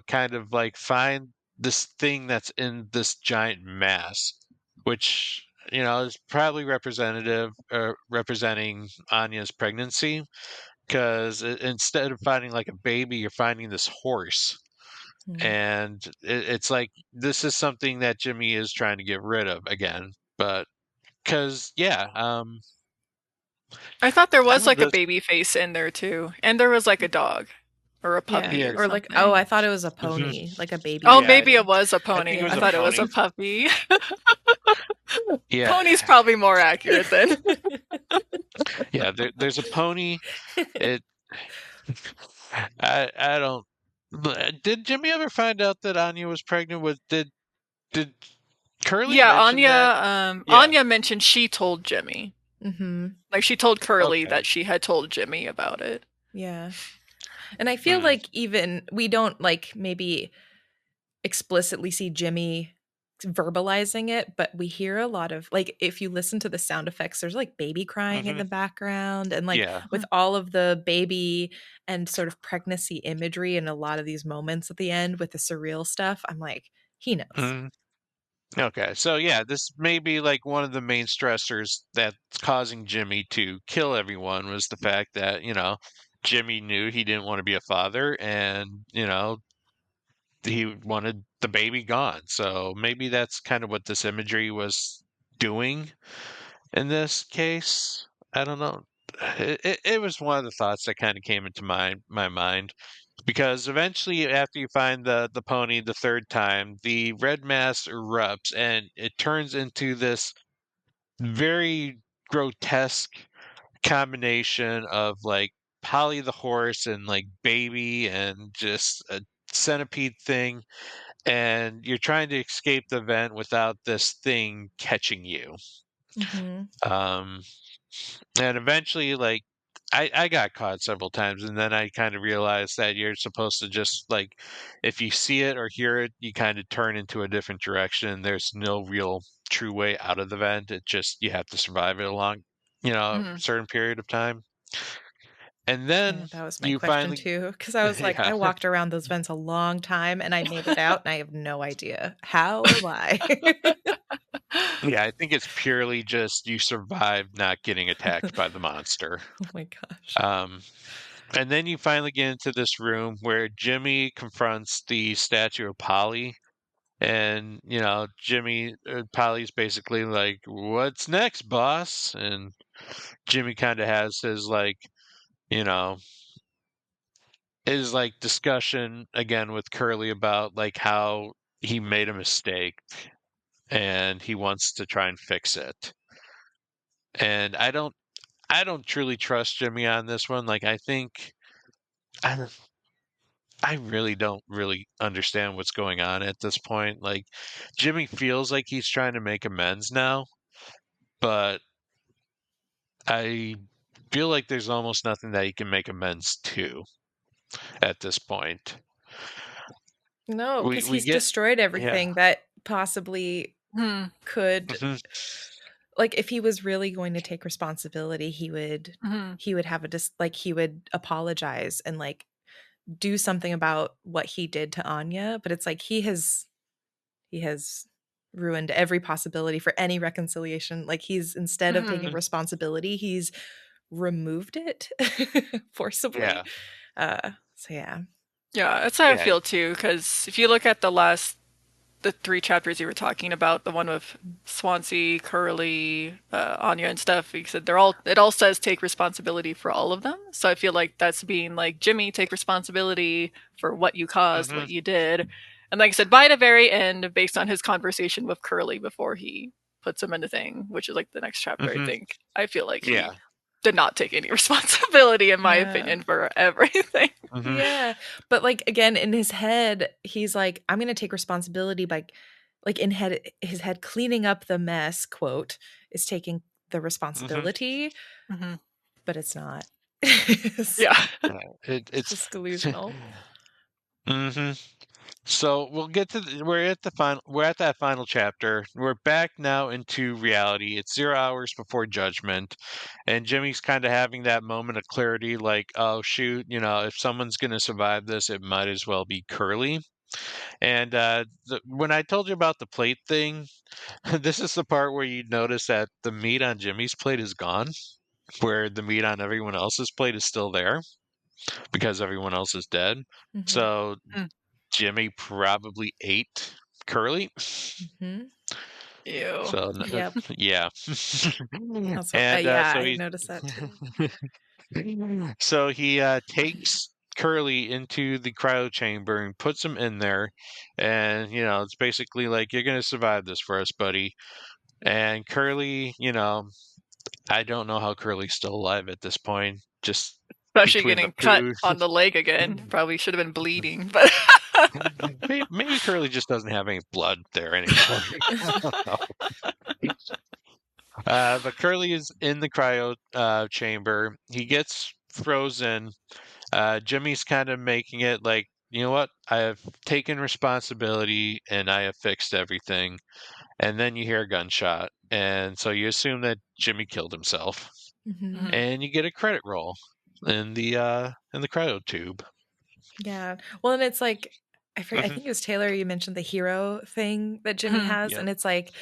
kind of like find this thing that's in this giant mass, which, is probably representing Anya's pregnancy because instead of finding like a baby, you're finding this horse. And it's like this is something that Jimmy is trying to get rid of again. But because, yeah, I thought there I was don't like a know. baby face in there too, and there was like a dog or a Yeah. puppy Yeah. or Or like, oh, something. I thought it was a Mhm. pony, like a baby Oh, Yeah. maybe pony. it was a I think it pony. was I a thought it was pony. a puppy. Yeah. Pony's probably more accurate then. Yeah. There's a pony. It. I don't. Did Jimmy ever find out that Anya was pregnant with? Did Curly Yeah, mention that? Yeah. Anya mentioned she told Jimmy. Hmm. Like she told Curly Okay. that she had told Jimmy about it. Yeah. And I feel Mm, like even we don't like maybe explicitly see Jimmy verbalizing it, but we hear a lot of like if you listen to the sound effects, there's like baby crying in hmm. the background and like Yeah. with all of the baby and sort of pregnancy imagery and a lot of these moments at the end with the surreal stuff, I'm like, he knows. Mm. Okay, so yeah, this may be like one of the main stressors that's causing Jimmy to kill everyone was the fact that, Jimmy knew he didn't want to be a father and, he wanted the baby gone. So maybe that's kind of what this imagery was doing in this case. I don't know. It was one of the thoughts that kind of came into my mind because eventually after you find the pony the third time the red mass erupts and it turns into this very grotesque combination of like Polly the horse and like baby and just a centipede thing and you're trying to escape the vent without this thing catching you. Mhm. um and eventually, like, I got caught several times, and then I kind of realized that you're supposed to just like, if you see it or hear it, you kind of turn into a different direction. There's no real true way out of the vent. It just you have to survive it along, a Hmm. certain period of time, and then Yeah, that was my you question finally, too. Because I was like, yeah, I walked around those vents a long time and I made it out and I have no idea how or why. yeah. I think it's purely just you survived not getting attacked by the monster. Oh my gosh. Um, And then you finally get into this room where Jimmy confronts the statue of Polly. And, Polly's basically like, what's next, boss? And Jimmy kind of has his, like, you know, his, like, discussion again with Curly about, like, how he made a mistake and he wants to try and fix it. And I don't truly trust Jimmy on this one. Like, I think. I, I really don't really understand what's going on at this point. Like, Jimmy feels like he's trying to make amends now, but I feel like there's almost nothing that he can make amends to at this point. No, We because we he's get destroyed yeah. everything that possibly Hmm. could Mhm. like if he was really going to take responsibility, Hmm. he would have a like he would apologize and like do something about what he did to Anya, but it's like he has ruined every possibility for any reconciliation. Like he's instead of taking Hmm. Mhm. responsibility, he's removed it forcibly. Yeah. So yeah. Yeah, that's how I Yeah. feel too. Because if you look at the last the 3 chapters you were talking about, the one with Swansea, Curly, Anya, and stuff. He said it all says take responsibility for all of them. So I feel like that's being like, Jimmy, take responsibility for what you caused, Mm-hmm. what you did. And like I said, by the very end, based on his conversation with Curly before he puts him in the thing, which is like the next chapter, I Mm-hmm. think, I feel like he Yeah. did not take any responsibility, in my Yeah. opinion, for everything. Mm-hmm. Yeah. But like again, in his head, he's like, I'm gonna take responsibility by like in his head, cleaning up the mess, quote, is taking the Mm-hmm. responsibility, Hmm. but it's not. it's, Yeah. it's It's just delusional. mm-hmm. So we'll get to we're at the final we're at that final chapter. We're back now into reality. It's 0 hours before judgment, and Jimmy's kind of having that moment of clarity, like, oh shoot, if someone's gonna survive this, it might as well be Curly. And when I told you about the plate thing, this is the part where you notice that the meat on Jimmy's plate is gone, where the meat on everyone else's plate is still there because everyone else is dead. Hmm. So Jimmy probably ate Curly. Hmm. Ew. So Yep. yeah, Also, and yeah, so I he noticed that too. takes Curly into the cryo chamber and puts him in there, and it's basically like, you're gonna survive this for us, buddy. And Curly, I don't know how Curly's still alive at this point. Just Especially between the getting cut food. on the leg again. Probably should have been bleeding, but Maybe Curly just doesn't have any blood there anymore. I don't know. But Curly is in the cryo chamber. He gets frozen. Jimmy's kind of making it like, you know what? I have taken responsibility and I have fixed everything. And then you hear a gunshot, and so you assume that Jimmy killed himself, Hmm. Mhm. and you get a credit roll in the cryo tube. Yeah. Well, and it's like I Hmm. think it was Taylor, you mentioned the hero thing that Jimmy Mhm. has, Yep. and it's like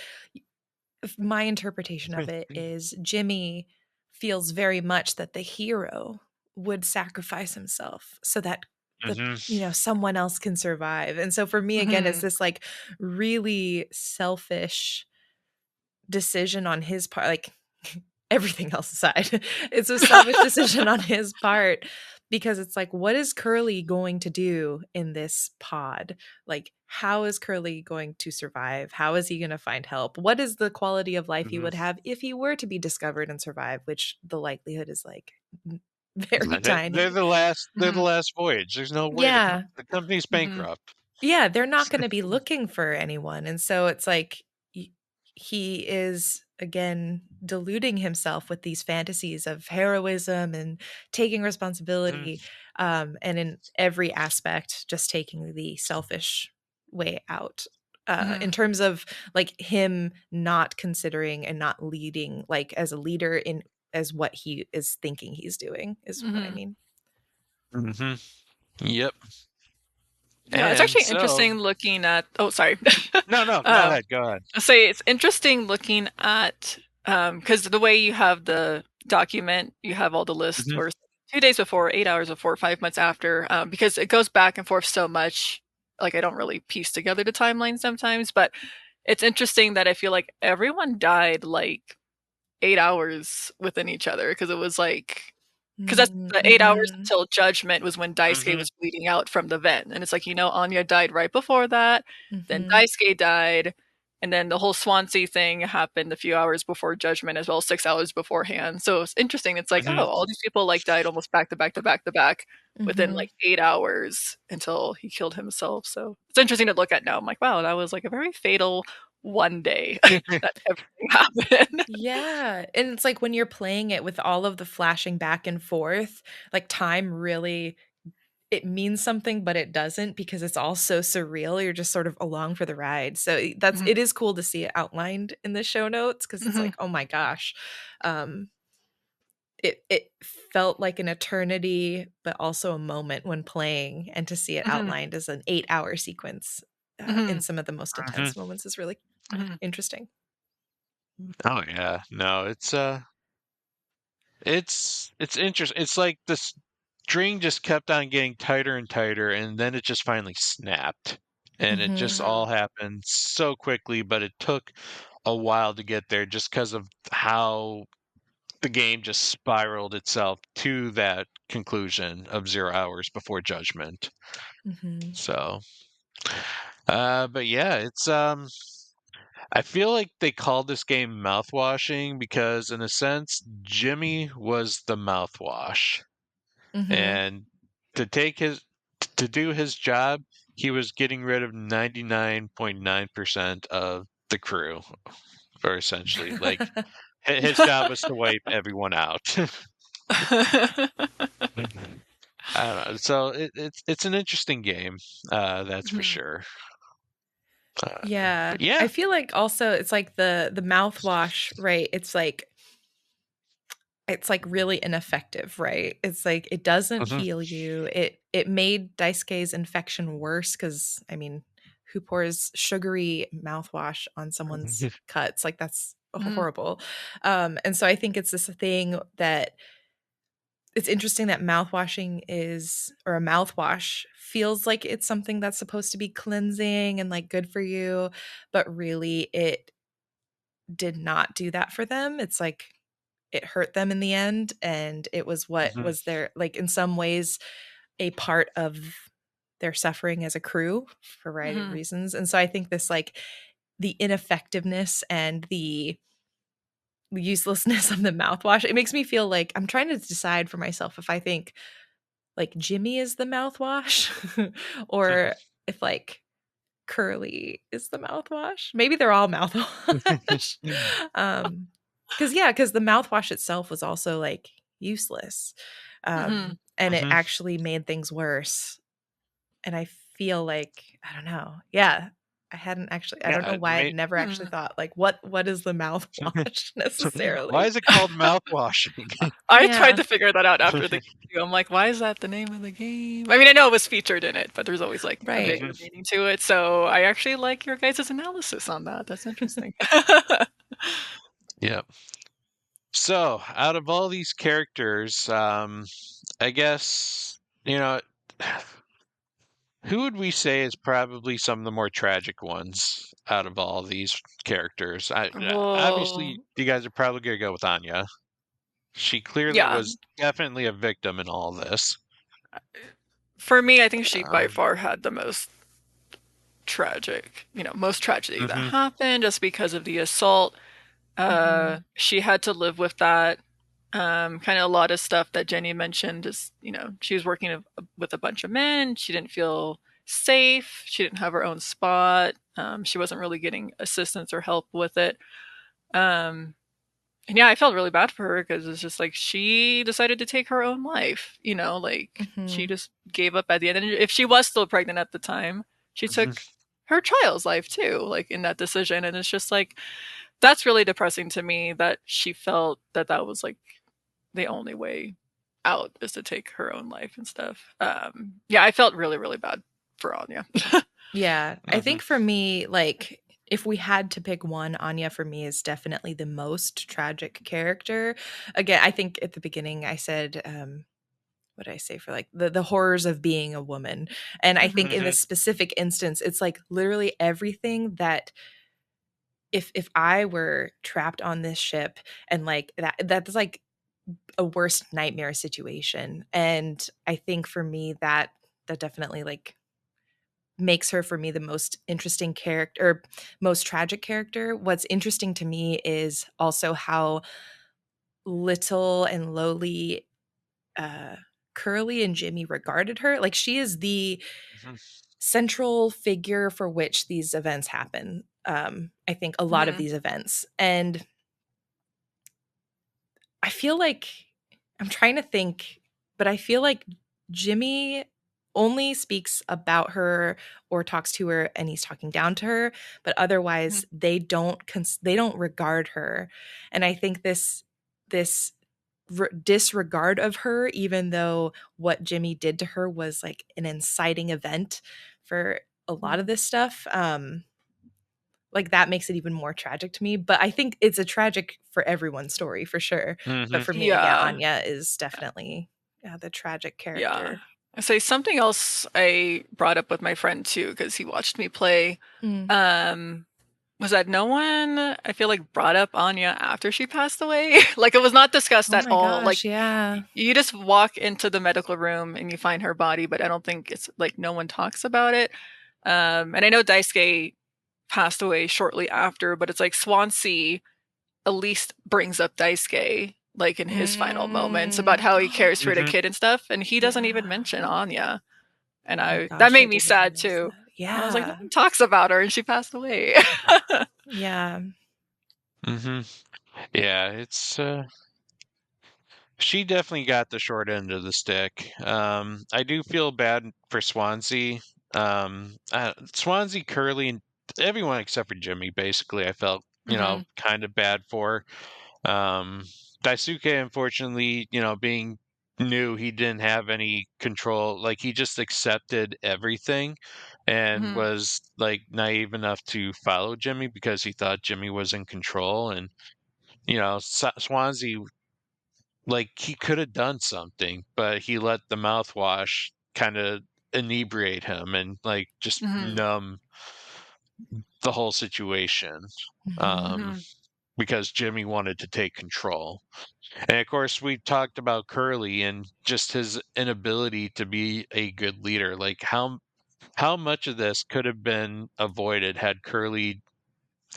my interpretation of it is Jimmy feels very much that the hero would sacrifice himself so that the Hmm. someone else can survive. And so for me again, it's Mhm. this like really selfish decision on his part, like everything else aside. It's a selfish decision on his part because it's like, what is Curly going to do in this pod? Like, how is Curly going to survive? How is he going to find help? What is the quality of life he Hmm. would have if he were to be discovered and survive, which the likelihood is like very They're tiny. the last. They're the Mhm. last voyage. There's no way Yeah. the company's Mhm. bankrupt. Yeah, they're not gonna be looking for anyone, and so it's like he is, again, deluding himself with these fantasies of heroism and taking Mhm. responsibility, and in every aspect, just taking the selfish way out, in Mhm. terms of, like, him not considering and not leading, like, as a leader in as what he is thinking he's doing, is what I Mhm. mean. Mhm. Yep. Yeah, it's And actually so, interesting looking at. Oh, sorry. no, no, go um, ahead, go ahead. I say it's interesting looking at because the way you have the document, you have all the lists Hmm. where 2 days before, 8 hours before, 5 months after, because it goes back and forth so much. Like I don't really piece together the timeline sometimes, but it's interesting that I feel like everyone died like 8 hours within each other because it was like because that's Mm, the 8 hours mhm, until judgment was when Daisuke Hmm. was bleeding out from the vent, and it's like, Anya died right before that, then mhm, Daisuke died, and then the whole Swansea thing happened a few hours before judgment as well, 6 hours beforehand. So it's interesting. It's like, Hmm. oh, all these people like died almost back to back to back to back within mhm. like 8 hours until he killed himself. So it's interesting to look at now. I'm like, wow, that was like a very fatal one day that everything happened. Yeah, and it's like when you're playing it with all of the flashing back and forth, like time really it means something, but it doesn't because it's all so surreal. You're just sort of along for the ride. So that's Mhm. it is cool to see it outlined in the show notes because it's Mhm. like, oh my gosh. Um it felt like an eternity, but also a moment when playing, and to see it Mhm. outlined as an 8-hour sequence in Mhm. some of the most Hmm. intense moments is really Mhm. interesting. Oh yeah, no, it's interesting. It's like the string just kept on getting tighter and tighter, and then it just finally snapped. And it just Mhm. all happened so quickly, but it took a while to get there just because of how the game just spiraled itself to that conclusion of 0 hours before judgment. Mhm. So, but yeah, it's I feel like they called this game mouthwashing because, in a sense, Jimmy was the mouthwash, Mhm. and to take his to do his job, he was getting rid of 99.9% of the crew, or essentially, like his job was to wipe everyone out. I don't know. So it's an interesting game, that's for Mhm. sure. Yeah. But yeah. I feel like also it's like the mouthwash, right? It's like really ineffective, right? It's like it doesn't Mhm. heal you. It made Daisuke's infection worse because I mean, who pours sugary mouthwash on someone's cuts? Like that's Mhm. horrible. And so I think it's this thing that it's interesting that mouthwashing is or a mouthwash feels like it's something that's supposed to be cleansing and like good for you, but really it did not do that for them. It's like it hurt them in the end and it was what Mhm. was their like in some ways a part of their suffering as a crew for a variety of Mhm. reasons. And so I think this like the ineffectiveness and the uselessness of the mouthwash, it makes me feel like I'm trying to decide for myself if I think like Jimmy is the mouthwash or if like Curly is the mouthwash. Maybe they're all mouthwash. Because the mouthwash itself was also like useless. Mhm. And it Mhm. actually made things worse. And I feel like, I don't know. Yeah. I don't know Yeah, why I'd never actually Mhm. thought like what is the mouthwash why necessarily? is it called mouthwashing? I tried Yeah. to figure that out after the game too. I'm like, why is that the name of the game? I mean, I know it was featured in it, but there's always like a Right. Mhm. bigger meaning to it. So I actually like your guys' analysis on that. That's interesting. Yeah. So, out of all these characters, I guess, you know, who would we say is probably some of the more tragic ones out of all these characters? Obviously, Well, you guys are probably going to go with Anya. She clearly yeah. was definitely a victim in all this. For me, I think she by Um, far had the most tragic, most tragedy that mhm, happened just because of the assault. Mhm. She had to live with that. Kind of a lot of stuff that Jenny mentioned is, she was working with a bunch of men. She didn't feel safe. She didn't have her own spot. She wasn't really getting assistance or help with it. Um, and yeah, I felt really bad for her because it's just like she decided to take her own life, like she Mhm. just gave up at the end. And if she was still pregnant at the time, she mhm, took her child's life too, like in that decision. And it's just like, that's really depressing to me that she felt that that was like the only way out is to take her own life and stuff. Yeah, I felt really, really bad for Anya. Yeah, I mhm, think for me, like, if we had to pick one, Anya for me is definitely the most tragic character. Again, I think at the beginning I said, what did I say for like the horrors of being a woman? And I think Mhm. in mhm, this specific instance, it's like literally everything that if I were trapped on this ship and like that's like a worst nightmare situation. And I think for me that definitely like makes her for me the most interesting character or most tragic character. What's interesting to me is also how little and lowly uh Curly and Jimmy regarded her. Like she is the mhm, central figure for which these events happen. I think a lot of Mhm. these events. And I feel like I'm trying to think, but I feel like Jimmy only speaks about her or talks to her and he's talking down to her, but Mhm. otherwise they don't regard her. And I think this disregard of her, even though what Jimmy did to her was like an inciting event for a lot of Mhm. this stuff, like that makes it even more tragic to me. But I think it's a tragic for everyone's story for sure. But mhm. for me, yeah, Yeah. Anya is definitely the tragic Yeah. character. I say something else I brought up with my friend too, because he watched me play. Mm. Um, was that no one, I feel like, brought up Anya after she passed away? Like, it was not discussed Oh at my all. Like, gosh, yeah. you just walk into the medical room and you find her body, but I don't think it's like no one talks about it. And I know Daisuke passed away shortly after, but it's like Swansea at least brings up Daisuke like in his final moments about Mm. how he cares for the Mhm. kid and stuff, and he doesn't even Yeah. mention Anya. And Oh my that gosh, I made me didn't even sad notice too. that. I was like, no Yeah. one talks about her and she passed away. Yeah. Mhm. Yeah, it's she definitely got the short end of the stick. I do feel bad for Swansea. Swansea, Curly, and everyone except for Jimmy, basically, I felt, Hmm. kind of bad for. Um, Daisuke, unfortunately, being new, he didn't have any control. Like, he just accepted everything and Hmm. was, like, naive enough to follow Jimmy because he thought Jimmy was in control. And, Swansea, like, he could have done something, but he let the mouthwash kind of inebriate him and, like, just Hmm. numb the whole situation. Mhm. Um, Hmm. because Jimmy wanted to take control. And of course, we talked about Curly and just his inability to be a good leader. Like, how much of this could have been avoided had Curly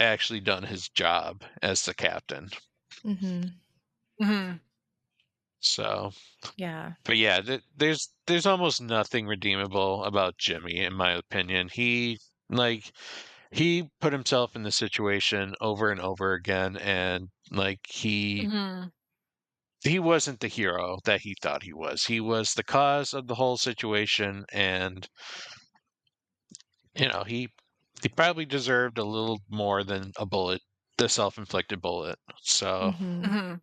actually done his job as the captain. Mhm. Hmm. So, Yeah. but yeah, there's almost nothing redeemable about Jimmy, in my opinion. Like he put himself in the situation over and over again, and like Hmm. he wasn't the hero that he thought he was. He was the cause of the whole situation, and he probably deserved a little more than a bullet, the self-inflicted bullet. So, Mhm. Hmm.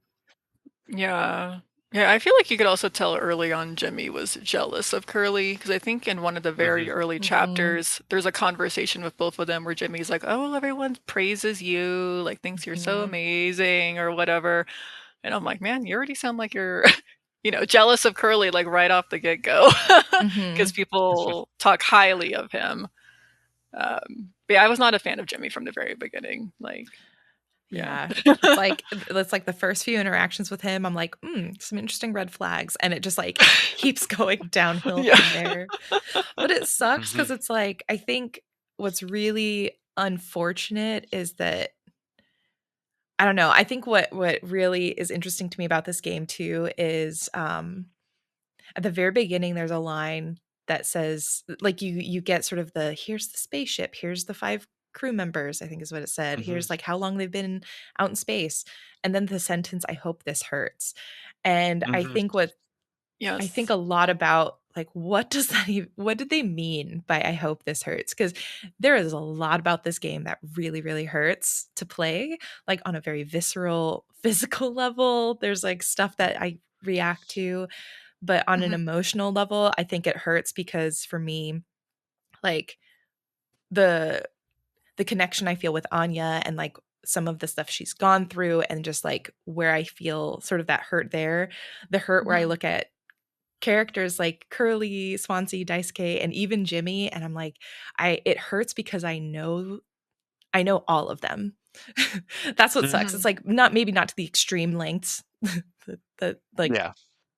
Yeah. Yeah, I feel like you could also tell early on Jimmy was jealous of Curly because I think in one of the very mhm, early Mhm. chapters, there's a conversation with both of them where Jimmy's like, "Oh, everyone praises you, like thinks you're so Mhm. amazing or whatever." And I'm like, "Man, you already sound like you're, jealous of Curly like right off the get-go." Because Mhm. people talk highly of him. But yeah, I was not a fan of Jimmy from the very beginning. Like, yeah. Yeah. It's like the first few interactions with him, I'm like, some interesting red flags. And it just like keeps going downhill Yeah. from there. But it sucks mhm, because it's like, I think what's really unfortunate is that I don't know. I think what really is interesting to me about this game too is at the very beginning there's a line that says like you get sort of the here's the spaceship, here's the 5 crew members, I think is what it said. mhm, Here's like how long they've been out in space. And then the sentence, I hope this hurts. And mhm, I think Yes. a lot about like what does that even what did they mean by I hope this hurts? Because there is a lot about this game that really, really hurts to play, like on a very visceral, physical level. There's like stuff that I react to, but on an Mhm. emotional level, I think it hurts because for me, like the the connection I feel with Anya and like some of the stuff she's gone through and just like where I feel sort of that hurt there, the hurt where I Mhm. look at characters like Curly, Swansea, Daisuke, and even Jimmy, and I'm like, it hurts because I know all of them. That's what mhm. sucks. It's Mhm. like not to the extreme lengths that like Yeah.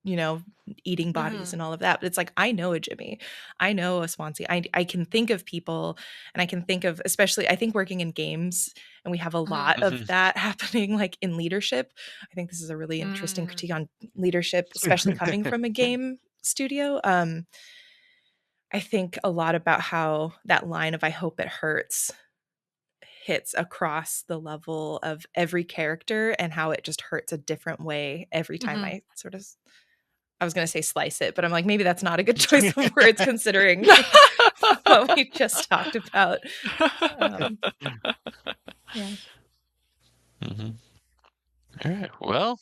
you know eating bodies Mhm. and all of that, but it's like I know a Jimmy, I know a Swansea. I can think of people, and I can think of, especially I think working in games, and we have a Mhm. lot of Mhm. that happening like in leadership. I think this is a really interesting Mm. critique on leadership, especially coming from a game studio. I think a lot about how that line of I hope it hurts hits across the level of every character and how it just hurts a different way every time Mhm. I sort of I was going to say slice it, but I'm like maybe that's not a good choice of words considering what we just talked about. Um yeah. Mhm. All right. Well,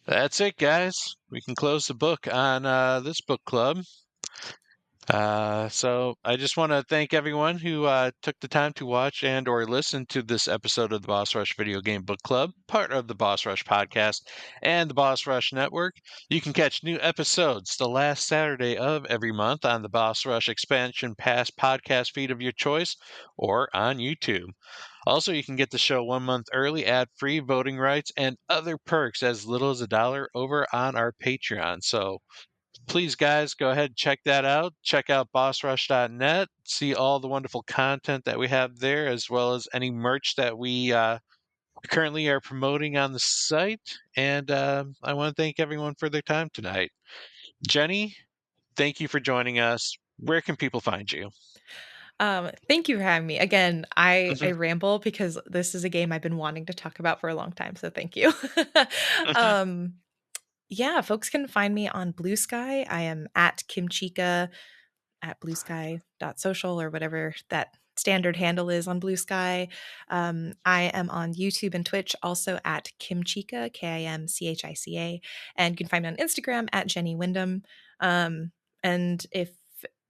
that's it, guys. We can close the book on this book club. So I just want to thank everyone who took the time to watch and or listen to this episode of the Boss Rush Video Game Book Club, part of the Boss Rush podcast and the Boss Rush Network. You can catch new episodes the last Saturday of every month on the Boss Rush Expansion Pass podcast feed of your choice or on YouTube. Also, you can get the show 1 month early, ad-free, voting rights, and other perks as little as $1 over on our Patreon. So please, guys, go ahead and check that out. Check out bossrush.net. See all the wonderful content that we have there, as well as any merch that we currently are promoting on the site. And I want to thank everyone for their time tonight. Jenny, thank you for joining us. Where can people find you? Thank you for having me. Again, I ramble because this is a game I've been wanting to talk about for a long time, so thank you. Yeah, folks can find me on Blue Sky. I am at Kimchica at bluesky.social or whatever that standard handle is on Blue Sky. I am on YouTube and Twitch also at Kimchica, Kimchica. And you can find me on Instagram at Jenny Windom. And if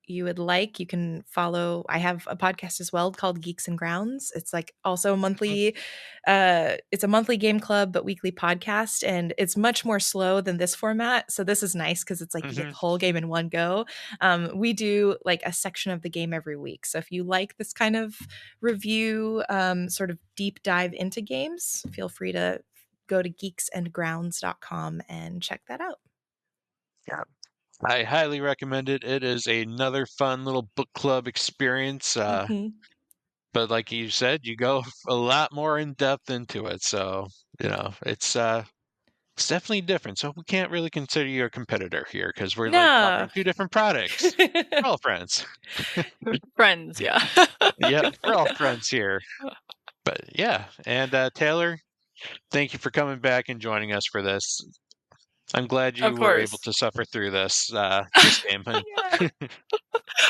you would like, you can follow, I have a podcast as well called Geeks and Grounds. It's like also a monthly it's a monthly game club but weekly podcast, and it's much more slow than this format, so this is nice because it's like you get the whole game in one go. We do like a section of the game every week, so if you like this kind of review, sort of deep dive into games, feel free to go to geeksandgrounds.com and check that out. Yeah, I highly recommend it. It is another fun little book club experience. But like you said, you go a lot more in depth into it. So, it's definitely different. So we can't really consider you a competitor here because we're like No. offering two different products. We're all friends. Friends, yeah. Yeah, we're all friends here. But yeah, and Taylor, thank you for coming back and joining us for this. I'm glad you Of were able course. to suffer through this game. Yeah.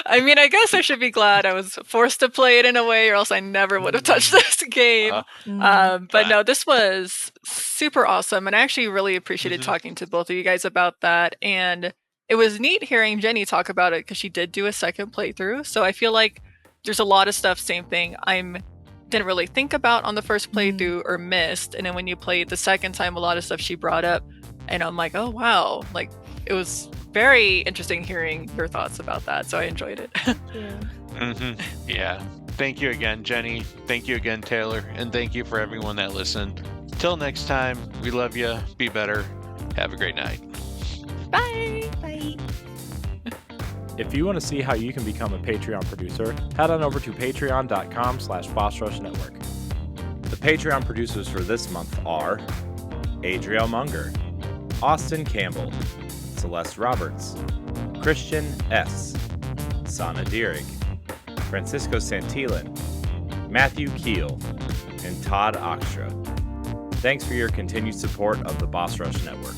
I mean, I guess I should be glad I was forced to play it in a way, or else I never would have touched this game. But no, this was super awesome, and I actually really appreciated talking to both of you guys about that. And it was neat hearing Jenny talk about it because she did do a second playthrough. So I feel like there's a lot of stuff, same thing, didn't really think about on the first playthrough or missed. And then when you played the second time, a lot of stuff she brought up, and I'm like, oh wow, like it was very interesting hearing your thoughts about that. So I enjoyed it. Yeah. Thank you again, Jenny. Thank you again, Taylor. And thank you for everyone that listened. Till next time, we love you. Be better. Have a great night. Bye. Bye. If you want to see how you can become a Patreon producer, head on over to patreon.com/BossRushNetwork. The Patreon producers for this month are Adriel Munger, Austin Campbell, Celeste Roberts, Christian S., Sana Dierig, Francisco Santillan, Matthew Keel, and Todd Oxtra. Thanks for your continued support of the Boss Rush Network.